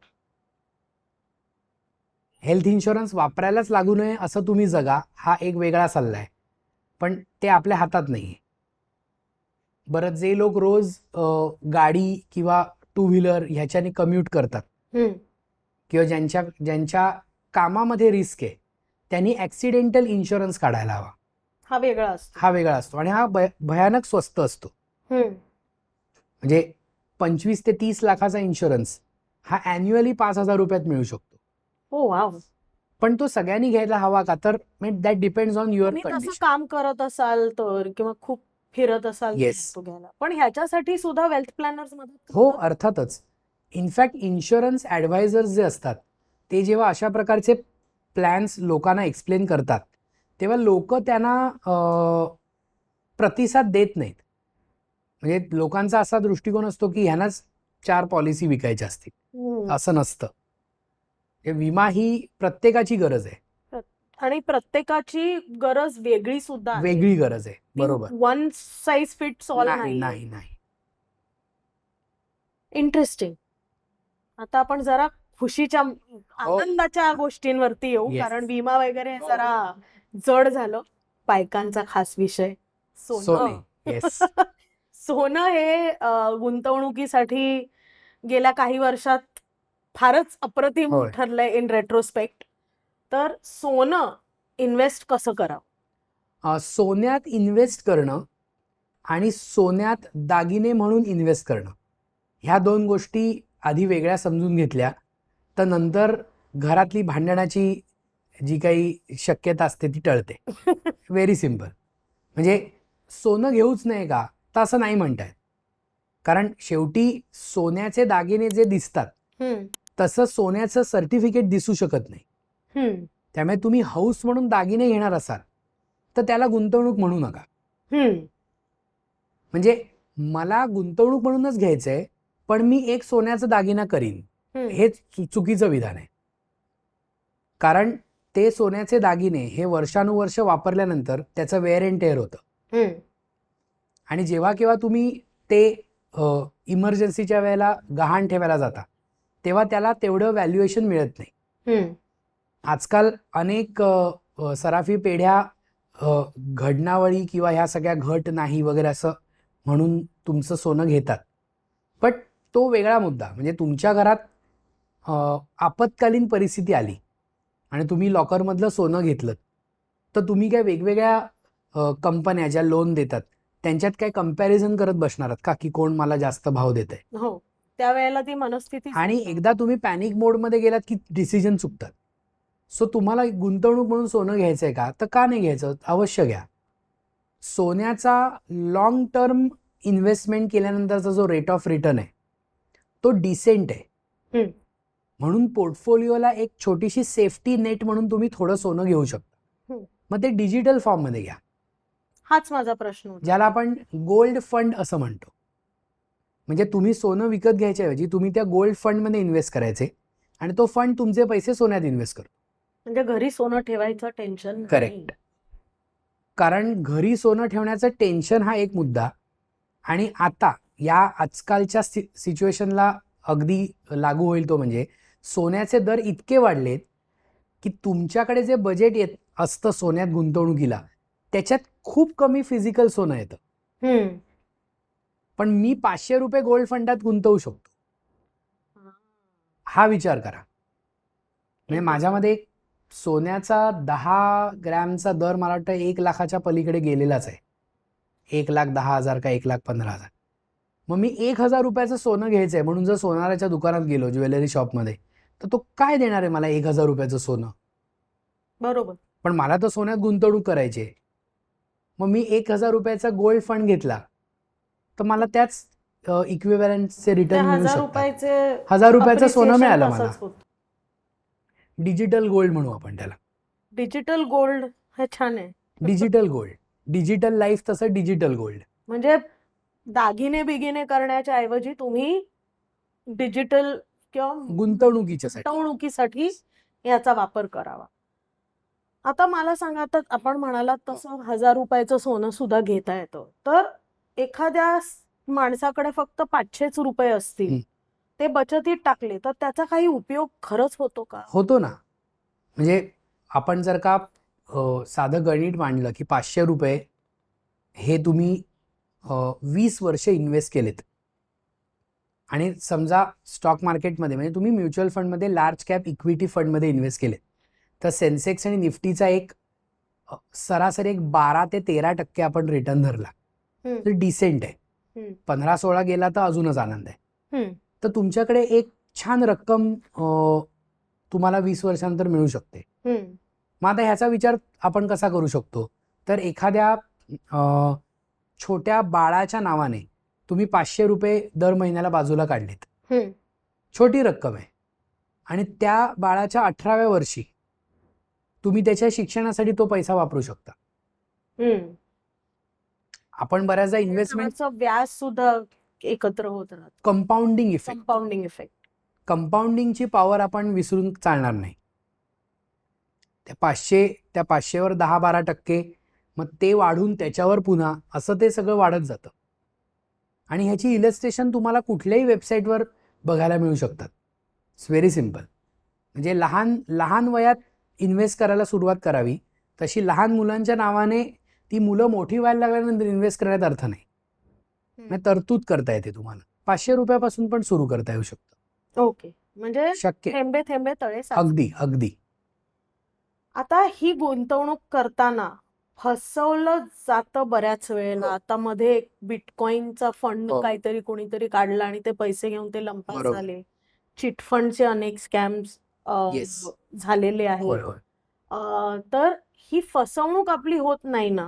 हेल्थ इन्शुरन्स वापरायलाच लागू नये असं तुम्ही जगा, हा एक वेगळा सल्ला आहे. पण ते आपल्या हातात नाहीये. बरं जे लोक रोज गाडी किंवा टू व्हीलर ह्याच्याने कम्यूट करतात हम्म. किंवा ज्यांच्या ज्यांच्या कामामध्ये रिस्क आहे त्यांनी ॲक्सिडेंटल इन्शुरन्स काढायला हवा. हा वेगळा असतो. हा वेगळा असतो आणि हा भयानक स्वस्त असतो. हम्म. म्हणजे 25 ते 30 लाखाचा इन्शुरन्स हा ॲन्युअली 5,000 रुपयात मिळू शकतो. हो वाव. पण तो सगळ्यांनी घ्यायला हवा का, तर दॅट डिपेंड्स ऑन युअर तुम्ही तसं कंडिशन. काम करत असाल तर किंवा खूप फिरत असाल तर Yes. तो घ्यायला. पण ह्याच्यासाठी सुद्धा वेल्थ प्लॅनर्स मदत हो, करतात? अर्थातच. इनफॅक्ट इन्शुरन्स ॲडवायझर्स जे असतात ते जेव्हा अशा प्रकारचे प्लॅन्स लोकांना एक्सप्लेन करतात तेव्हा लोक त्यांना प्रतिसाद देत नाहीत. म्हणजे लोकांचा असा दृष्टिकोन असतो की ह्यांनाच 4 पॉलिसी विकायच्या असतील. हम्म. असं नसतं. हे विमा ही प्रत्येकाची गरज आहे, आणि प्रत्येकाची गरज वेगळी सुद्धा आहे. वेगळी गरज आहे. बरोबर. वन साइज फिट्स ऑल नाही नाही. नाही नाही. इंटरेस्टिंग. आता आपण जरा खुशीच्या आनंदाच्या गोष्टींवरती येऊ. Yes. कारण विमा वगैरे जरा जड झालं. बायकांचा खास विषय सोने. सोनं. येस. सोनं हे गुंतवणुकीसाठी गेल्या काही वर्षात फारच अप्रतिम होय. ठरलंय इन रेट्रोस्पेक्ट. तर सोनं इन्व्हेस्ट कसं करावं? सोन्यात इन्व्हेस्ट करणं आणि सोन्यात दागिने म्हणून इन्व्हेस्ट करणं ह्या 2 गोष्टी आधी वेगळ्या समजून घेतल्या तर नंतर घरातली भांडणाची जी काही शक्यता असते ती टळते. Very simple. म्हणजे सोनं घेऊच नाही का, तर असं नाही म्हणतायत. कारण शेवटी सोन्याचे दागिने जे दिसतात हम्म. तसं सोन्याचं सर्टिफिकेट दिसू शकत नाही. हम्म. त्यामुळे तुम्ही हौस म्हणून दागिने घेणार असाल तर त्याला गुंतवणूक म्हणू नका. हम्म. म्हणजे मला गुंतवणूक म्हणूनच घ्यायचंय पण मी एक सोन्याचा दागिना करीन हम्म. हे चुकीचं विधान आहे. कारण ते सोन्याचे दागिने हे वर्षानुवर्ष वापरल्यानंतर त्याचं वेअर अँड टेअर होतं. हम्म. आणि जेव्हा केव्हा तुम्ही ते इमर्जन्सीच्या वेळेला गहाण ठेवायला जाता तेव्हा त्याला तेवढं व्हॅल्युएशन मिळत नाही. हम्म. आजकाल अनेक सराफी पेढ्या घडणावळी किंवा ह्या सगळ्या घट नाही वगैरे असं म्हणून तुमचं सोनं घेतात. पण तो वेगळा मुद्दा. म्हणजे तुमच्या घरात आपत्कालीन परिस्थिती आली आणि तुम्ही लॉकरमधलं सोनं घेतलं तर तुम्ही काय वेगवेगळ्या कंपन्या ज्या लोन देतात त्यांच्यात काय कंपॅरिझन करत बसणार आहात का की कोण मला जास्त भाव देत आहे. हो, त्यावेळेला ती मनस्थिती आणि सुद्धा. एकदा तुम्ही पॅनिक मोडमध्ये गेलात की डिसिजन चुकतात. सो तुम्हाला गुंतवणूक म्हणून सोनं घ्यायचं आहे का, तर का नाही घ्यायचं, अवश्य घ्या. सोन्याचा लॉंग टर्म इन्व्हेस्टमेंट केल्यानंतरचा जो रेट ऑफ रिटर्न आहे तो डिसेंट आहे. हम्म. म्हणून पोर्टफोलिओला एक छोटीशी सेफ्टी नेट म्हणून तुम्ही थोडं सोनं घेऊ शकता. हम्म. मग ते डिजिटल फॉर्ममध्ये घ्या, हाच माझा प्रश्न होता. ज्याला आपण गोल्ड फंड असं म्हणतो. म्हणजे तुम्ही सोनं विकत घ्यायच्याऐवजी तुम्ही त्या गोल्ड फंडमध्ये इन्व्हेस्ट करायचे आणि तो फंड तुमचे पैसे सोन्यात इन्व्हेस्ट करतो. म्हणजे घरी सोनं ठेवायचं टेन्शन नाही. करेक्ट. कारण घरी सोनं ठेवण्याचं टेन्शन हा एक मुद्दा. आणि आता या आजकालच्या सिच्युएशनला अगदी लागू होईल तो म्हणजे सोन्याचे दर इतके वाढलेत की तुमच्याकडे जे बजेट येत असतं सोन्यात गुंतवणुकीला त्याच्यात खूप कमी फिजिकल सोनं येतं. हम्म. पण मी 500 रुपये गोल्ड फंडात गुंतवू शकतो. हा विचार करा. म्हणजे माझ्यामध्ये सोन्याचा 10 ग्रॅमचा दर मला वाटतं 1 लाखाच्या पलीकडे गेलेलाच आहे. 1,10,000 का 1,15,000. मग मी 1,000 रुपयाचं सोनं घ्यायचं आहे म्हणून जर सोनाराच्या दुकानात गेलो ज्वेलरी शॉपमध्ये तर तो काय देणार आहे मला 1,000 रुपयाचं सोनं. बरोबर. पण मला तर सोन्यात गुंतवणूक करायची आहे. मग मी 1,000 रुपयाचा गोल्ड फंड घेतला तर मला त्याच इक्विव्हॅलंटचे रिटर्न मिळू 1,000 शकतात. रुपयाचे 1,000 रुपयाचं सोनं appreciation मिळालं मला. तसंच होतं. डिजिटल गोल्ड म्हणू आपण त्याला. डिजिटल गोल्ड हे छान आहे. Digital gold. डिजिटल लाईफ तसं डिजिटल गोल्ड. म्हणजे दागिने बिगिने करण्याच्या ऐवजी तुम्ही डिजिटल किंवा गुंतवणुकीसाठी याचा वापर करावा. आता मला सांगा, आता आपण म्हणालात तसं 1,000 रुपयाचं सोनं सुद्धा घेता येतं. तर एखाद्या माणसाकडे फक्त 500च रुपये असतील, ते बचतीत टाकले तर त्याचा काही उपयोग खरंच होतो का? होतो ना. म्हणजे आपण जर का साधं गणित मांडलं की 500 रुपये हे तुम्ही 20 वर्ष इन्व्हेस्ट केलेत आणि समजा स्टॉक मार्केटमध्ये म्हणजे तुम्ही म्युच्युअल फंडमध्ये लार्ज कॅप इक्विटी फंडमध्ये इन्व्हेस्ट केलेत, तर सेन्सेक्स आणि निफ्टीचा एक सरासरी एक 12 ते 13% आपण रिटर्न धरला हम्म, तर डिसेंट आहे. हम्म, 15-16 गेला तर अजूनच आनंद आहे. हम्म, तर तुमच्याकडे एक छान रक्कम तुम्हाला 20 वर्षानंतर मिळू शकते. हम्म, मग आता ह्याचा विचार आपण कसा करू शकतो, तर एखाद्या छोट्या बाळाच्या नावाने तुम्ही 500 रुपये दर महिन्याला बाजूला काढलेत, हम्म, छोटी रक्कम आहे, आणि त्या बाळाच्या 18व्या वर्षी तुम्ही त्याच्या शिक्षणासाठी तो पैसा वापरू शकता. हम्म. आपण बऱ्याचदा इन्व्हेस्टमेंट त्याचं व्याज सुद्धा एकत्र होत राहत. Compounding effect, compounding effect. कंपाऊंडिंगची पॉवर आपण विसरून चालणार नाही. त्या 500वर 10-12%, मग ते वाढून त्याच्यावर पुन्हा असं ते सगळं वाढत जातं. आणि ह्याची इलस्ट्रेशन तुम्हाला कुठल्याही वेबसाईटवर बघायला मिळू शकतात. It's very simple. म्हणजे लहान लहान वयात इन्व्हेस्ट करायला सुरुवात करावी, तशी लहान मुलांच्या नावाने ती मुलं मोठी व्हायला लागल्यानंतर इन्व्हेस्ट करण्यात अर्थ नाही. म्हणजे तरतूद करता येते तुम्हाला. 500 रुपयापासून पण सुरू करता येऊ शकतं. ओके, म्हणजे शक्य. थेंबे थेंबे तळे साचे. अगदी अगदी. आता ही गुंतवणूक करताना फसवलं जातं बऱ्याच वेळेला. आता मध्ये एक बिटकॉइनचा फंड हो. काहीतरी कोणीतरी काढला आणि ते पैसे घेऊन ते लंपास बरोबर. झाले. चिट फंडचे अनेक स्कॅम्स Yes. झालेले होय आहेत. होय. तर ही फसवणूक आपली होत नाही ना,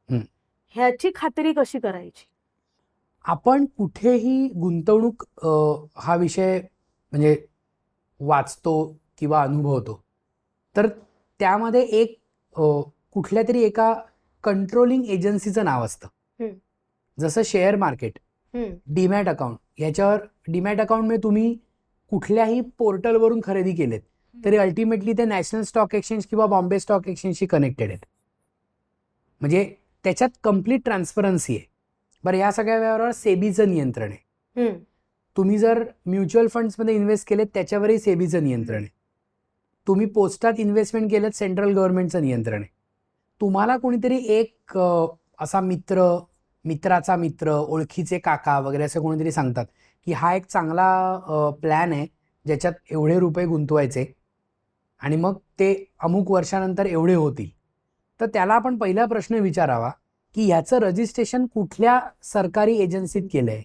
हं. ह्याची खात्री कशी करायची? आपण कुठेही गुंतवणूक हा विषय म्हणजे वाचतो किंवा अनुभवतो, तर त्यामध्ये एक कुठल्या तरी एका कंट्रोलिंग एजन्सीचं नाव असतं. हं. जसं शेअर मार्केट, डीमॅट अकाउंट, याच्यावर डीमॅट अकाउंटमध्ये तुम्ही कुठल्याही पोर्टलवरून खरेदी केलेत तरी अल्टिमेटली ते नॅशनल स्टॉक एक्सचेंज किंवा बॉम्बे स्टॉक एक्सचेंजशी कनेक्टेड आहेत. म्हणजे त्याच्यात कम्प्लीट ट्रान्सपरन्सी आहे. बरं, या सगळ्या व्यवहारावर सेबीचं नियंत्रण आहे. तुम्ही जर म्युच्युअल फंड्समध्ये इन्व्हेस्ट केलेत त्याच्यावरही सेबीचं नियंत्रण आहे. तुम्ही पोस्टात इन्व्हेस्टमेंट केलं सेंट्रल गव्हर्नमेंटचं नियंत्रण आहे. तुम्हाला कोणीतरी एक असा मित्राचा मित्र, ओळखीचे काका वगैरे असं कोणीतरी सांगतात की हा एक चांगला प्लॅन आहे ज्याच्यात एवढे रुपये गुंतवायचे आणि मग ते अमुक वर्षानंतर एवढे होतील, तर त्याला आपण पहिला प्रश्न विचारावा की ह्याचं रजिस्ट्रेशन कुठल्या सरकारी एजन्सीत केलंय.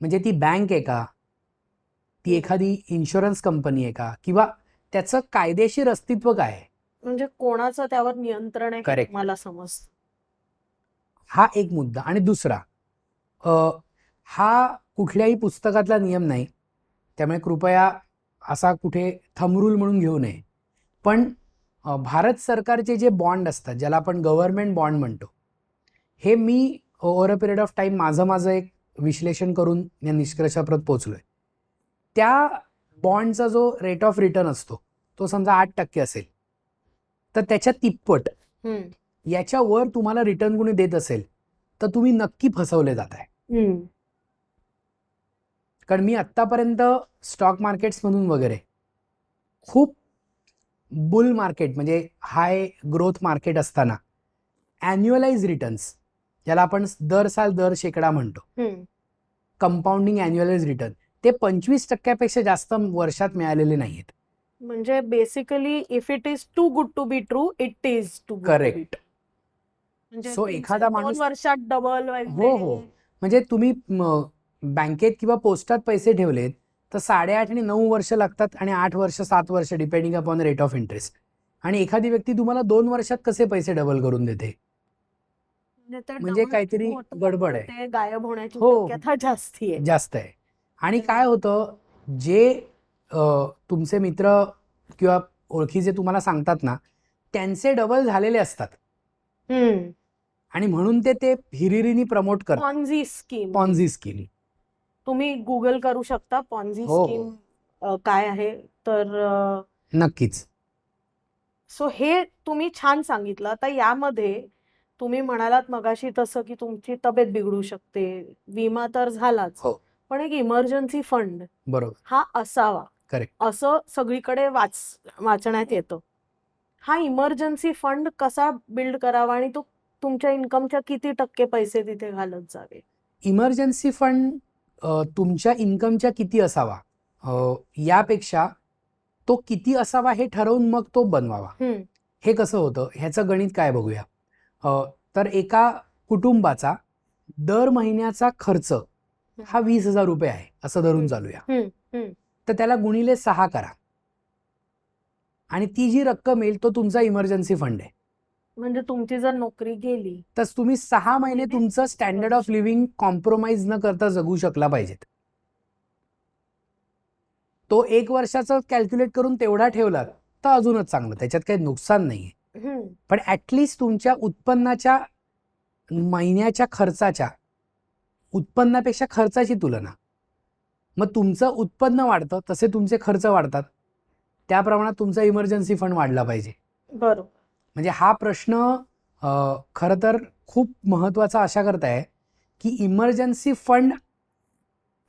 म्हणजे ती बँक आहे का, ती एखादी इन्शुरन्स कंपनी आहे का, किंवा त्याचं कायदेशीर अस्तित्व काय आहे. म्हणजे कोणाचं त्यावर नियंत्रण आहे हे Correct. मला समजतं. हा एक मुद्दा. आणि दुसरा, हा कुठल्याही पुस्तकातला नियम नाही, त्यामुळे कृपया असा कुठे थंब रूल म्हणून घेऊ नये. पण भारत सरकारचे जे बॉन्ड असतात, ज्याला आपण गव्हर्नमेंट बॉन्ड म्हणतो, हे मी over a period of time माझं एक विश्लेषण करून या निष्कर्षाप्रत पोहोचलोय. त्या बॉन्डचा जो रेट ऑफ रिटर्न असतो तो समजा 8% असेल, तर त्याच्या तिप्पट याच्यावर तुम्हाला रिटर्न कोणी देत असेल तर तुम्ही नक्की फसवले जाताय. कारण मी आत्तापर्यंत स्टॉक मार्केट्समधून वगैरे खूप बुल मार्केट म्हणजे हाय ग्रोथ मार्केट असताना ॲन्युअलाइज रिटर्न्स, ज्याला आपण दर साल दर शेकडा म्हणतो, कंपाऊंडिंग ॲन्युअलाइज रिटर्न, ते 25%पेक्षा जास्त वर्षात मिळालेले नाहीत. म्हणजे basically if it is too good to be true, it is too good. Correct. म्हणजे So, एखादा 2 माणूस- वर्षात डबल हो. म्हणजे तुम्ही बँकेत किंवा पोस्टात पैसे ठेवलेत तर 8.5 आणि 9 वर्ष लागतात आणि 8 वर्ष 7 वर्ष depending upon rate of interest. आणि एखादी व्यक्ती तुम्हाला 2 वर्षात कसे पैसे डबल करून देते, म्हणजे काहीतरी गडबड आहे. ते गायब होण्याची हो. शक्यता जास्ती आहे. जास्त आहे. आणि काय होतं, जे तुमचे मित्र किंवा ओळखीचे तुम्हाला सांगतात ना, त्यांचे डबल झालेले असतात आणि म्हणून ते हिरिरीनी प्रमोट करतात. Ponzi scheme. तुम्ही गुगल करू शकता पॉन्झी हो. स्कीम काय आहे तर. नक्कीच. सो हे तुम्ही छान सांगितलं. आता यामध्ये तुम्ही म्हणालात मगाशी तसं की तुमची तब्येत बिघडू शकते, विमा तर झालाच, हो. पण एक इमर्जन्सी फंड बरोबर. हा असावा, करेक्ट. असं सगळीकडे वाचण्यात येतं. हा इमर्जन्सी फंड कसा बिल्ड करावा आणि तो तुमच्या इन्कमच्या किती टक्के पैसे तिथे घालत जावे? इमर्जन्सी फंड तुमच्या इन्कमच्या किती असावा यापेक्षा तो किती असावा हे ठरवून मग तो बनवावा. हे कसं होतं ह्याचं गणित काय बघूया. तर एका कुटुंबाचा दर महिन्याचा खर्च हा 20,000 रुपये आहे असं धरून चालूया. तर त्याला गुणिले 6 करा आणि ती जी रक्कम येईल तो तुमचा इमर्जन्सी फंड आहे. म्हणजे तुमची जर नोकरी गेली तर तुम्ही 6 महिने तुमचं स्टँडर्ड ऑफ लिव्हिंग कॉम्प्रोमाइज न करता जगू शकला पाहिजेत. तो 1 वर्षाचं कॅल्क्युलेट करून तेवढा ठेवलात तर अजूनच चांगलं, त्याच्यात काही नुकसान नाहीये. पण ऍटलिस्ट तुमच्या उत्पन्नाच्या महिन्याच्या खर्चाच्या उत्पन्नापेक्षा खर्चाची तुलना, मग तुमचं उत्पन्न वाढतं तसे तुमचे खर्च वाढतात, त्या प्रमाणात तुमचा इमर्जन्सी फंड वाढला पाहिजे. बरोबर. म्हणजे हा प्रश्न खरं तर खूप महत्वाचा अशा करता आहे की इमर्जन्सी फंड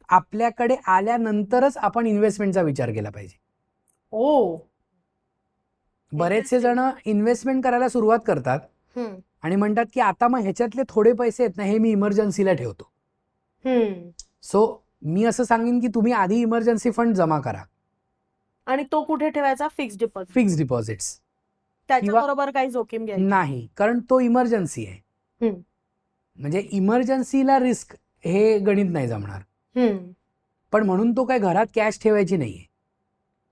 आपल्याकडे आल्यानंतरच आपण इन्व्हेस्टमेंटचा विचार केला पाहिजे. बरेचसे जण इन्व्हेस्टमेंट करायला सुरुवात करतात आणि म्हणतात की आता मग ह्याच्यातले थोडे पैसे आहेत ना हे मी इमर्जन्सीला ठेवतो. सो मी असं सांगेन की तुम्ही आधी इमर्जन्सी फंड जमा करा. आणि तो कुठे ठेवायचा? Fix deposit. फिक्स डिपॉझिट्स त्याच्याबरोबर काही जोखीम घ्यायची नाही, कारण तो इमर्जन्सी आहे. म्हणजे इमर्जन्सीला रिस्क हे गणित नाही जमणार. पण म्हणून तो काय घरात कॅश ठेवायची नाहीये.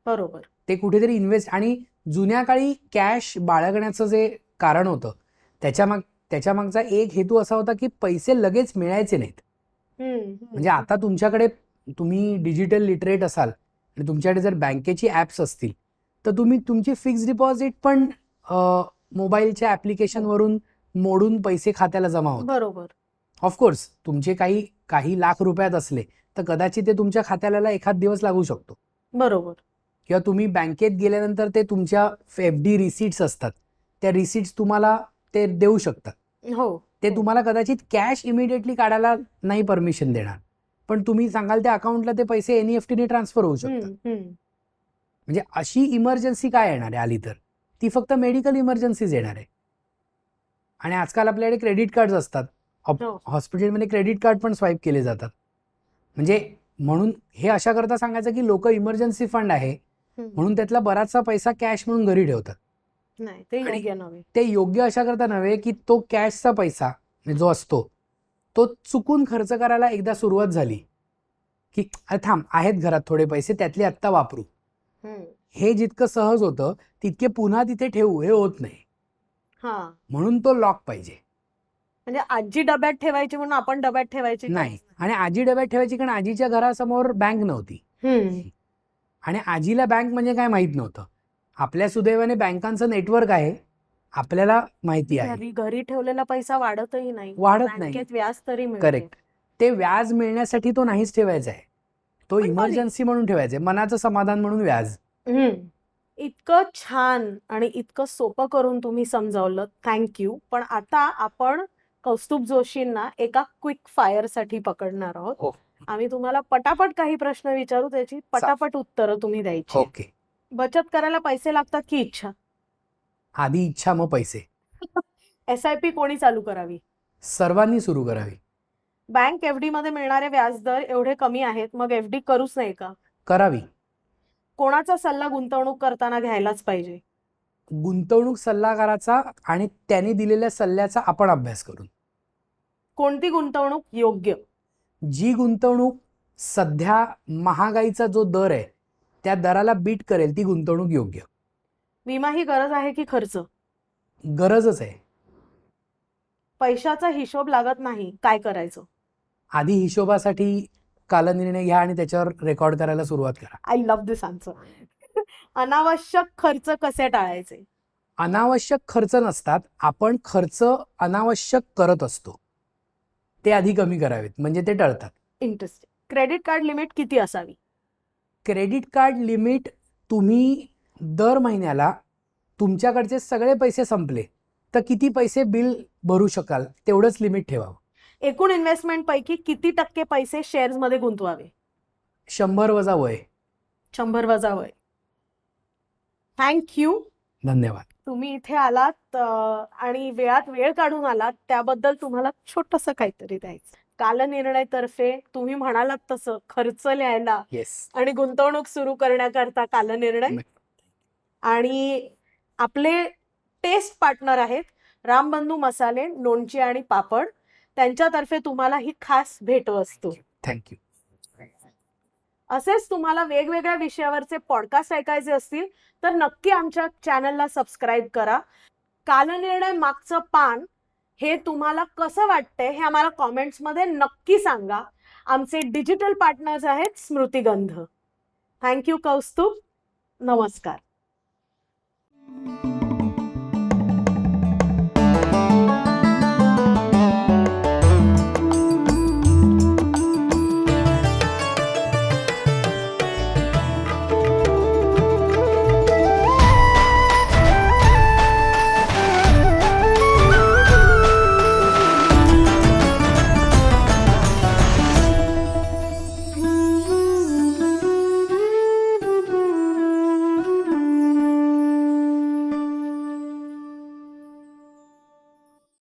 बरोबर. ते कुठेतरी इन्व्हेस्ट. आणि जुन्या काळी कॅश बाळगण्याचं जे कारण होतं त्याच्या मागचा एक हेतू असा होता की पैसे लगेच मिळायचे नाहीत. म्हणजे आता तुमच्याकडे तुम्ही डिजिटल लिटरेट असाल आणि तुमच्याकडे जर बँकेची ॲप्स असतील तर तुम्ही तुमची फिक्स डिपॉझिट पण मोबाईलच्या ॲप्लिकेशनवरून मोडून पैसे खात्याला जमा होतात. बरोबर. ऑफकोर्स तुमचे काही लाख रुपयात असले तर कदाचित ते तुमच्या खात्याला एखाद दिवस लागू शकतो. बरोबर. किंवा तुम्ही बँकेत गेल्यानंतर ते तुमच्या FD रिसीट्स असतात, त्या रिसीट्स तुम्हाला ते देऊ शकतात. ते तुम्हाला कदाचित कॅश इमिडिएटली काढायला नाही परमिशन देणार, पण तुम्ही सांगाल त्या अकाउंटला ते पैसे NEFT ने ट्रान्सफर होऊ शकतात. म्हणजे अशी इमर्जन्सी काय येणार आहे आली तर ती फक्त मेडिकल इमर्जन्सीज येणार आहे. आणि आजकाल आपल्याकडे क्रेडिट कार्ड असतात, हॉस्पिटलमध्ये क्रेडिट कार्ड पण स्वाईप केले जातात. म्हणजे म्हणून हे अशा करता सांगायचं की लोक इमर्जन्सी फंड आहे म्हणून त्यातला बराचसा पैसा कॅश म्हणून घरी ठेवतात. नाही, ते योग्य नव्हे. ते योग्य अशा करता नव्हे की तो कॅशचा पैसा जो असतो तो चुकून खर्च करायला एकदा सुरुवात झाली की थांब आहेत घरात थोडे पैसे त्यातले आत्ता वापरू, हे जितकं सहज होतं तितके पुन्हा तिथे ठेवू हे होत नाही. म्हणून तो लॉक पाहिजे. म्हणजे आजी डब्यात ठेवायची म्हणून आपण डब्यात ठेवायची नाही. आणि आजी डब्यात ठेवायची कारण आजीच्या घरासमोर बँक नव्हती आणि आजीला बँक म्हणजे काय माहित नव्हतं. आपल्या सुदैवाने बँकांचं नेटवर्क आहे, आपल्याला माहिती आहे. घरी ठेवलेला पैसा वाढतही नाही, वाढत नाही, बँकेत व्याज तरी मिळते. करेक्ट. ते व्याज मिळण्यासाठी तो नाहीच ठेवायचा आहे, तो इमर्जन्सी म्हणून ठेवायचा आहे, मनाचं समाधान म्हणून व्याज. इतकं छान आणि इतकं सोपं करून तुम्ही समजावलं, थँक्यू. पण आता आपण कौस्तुभ जोशींना एका क्विक फायर साठी पकडणार आहोत. आम्ही तुम्हाला पटापट काही प्रश्न विचारू, त्याची पटापट उत्तरं तुम्ही द्यायची. ओके. बचत करायला पैसे लागतात की इच्छा? आधी इच्छा मग पैसे. SIP कोणी चालू करावी? सर्वांनी सुरू करावी. बँक FD मध्ये मिळणारे व्याजदर एवढे कमी आहेत, मग FD करूच नाही का? करावी. कोणाचा सल्ला गुंतवणूक करताना घ्यायलाच पाहिजे? गुंतवणूक सल्लागाराचा आणि त्याने दिलेल्या सल्ल्याचा आपण अभ्यास करून. कोणती गुंतवणूक योग्य? जी गुंतवणूक सध्या महागाईचा जो दर आहे त्या दराला बीट करेल ती गुंतवणूक योग्य. विमा ही गरज आहे की खर्च? गरजच आहे. पैशाचा हिशोब लागत नाही, काय करायचं? आधी हिशोबासाठी कालनिर्णय घ्या आणि त्याच्यावर रेकॉर्ड करायला सुरुवात करा. I love this answer. अनावश्यक खर्च कसे टाळायचे? अनावश्यक खर्च नसतात, आपण खर्च अनावश्यक करत असतो, ते आधी कमी करावेत म्हणजे ते टळतात. इंटरेस्टिंग. क्रेडिट कार्ड लिमिट किती असावी? क्रेडिट कार्ड लिमिट तुम्ही दर महिन्याला तुमच्याकडचे सगळे पैसे संपले तर किती पैसे बिल भरू शकाल तेवढंच लिमिट ठेवावं. एकूण इन्व्हेस्टमेंट पैकी किती टक्के पैसे शेअर्स मध्ये गुंतवावे? 100 वजा वय. 100 वजा वय. थँक्यू. धन्यवाद. तुम्ही इथे आलात आणि वेळात वेळ काढून आलात त्याबद्दल तुम्हाला छोटंसं काहीतरी द्यायचं. कालनिर्णय तर्फे तुम्ही म्हणालात तसं खर्च लिहायला येस. आणि गुंतवणूक सुरू करण्याकरता कालनिर्णय. आणि आपले टेस्ट पार्टनर आहेत रामबंधू मसाले, लोणचे आणि पापड. त्यांच्यातर्फे तुम्हाला ही खास भेटवस्तू. थँक्यू. असेच तुम्हाला वेगवेगळ्या विषयावरचे पॉडकास्ट ऐकायचे असतील तर नक्की आमच्या चॅनलला सबस्क्राईब करा. कालनिर्णय मागचं पान हे तुम्हाला कसं वाटतंय हे आम्हाला कॉमेंट्समध्ये नक्की सांगा. आमचे डिजिटल पार्टनर्स आहेत स्मृतिगंध. थँक्यू कौस्तुभ. नमस्कार.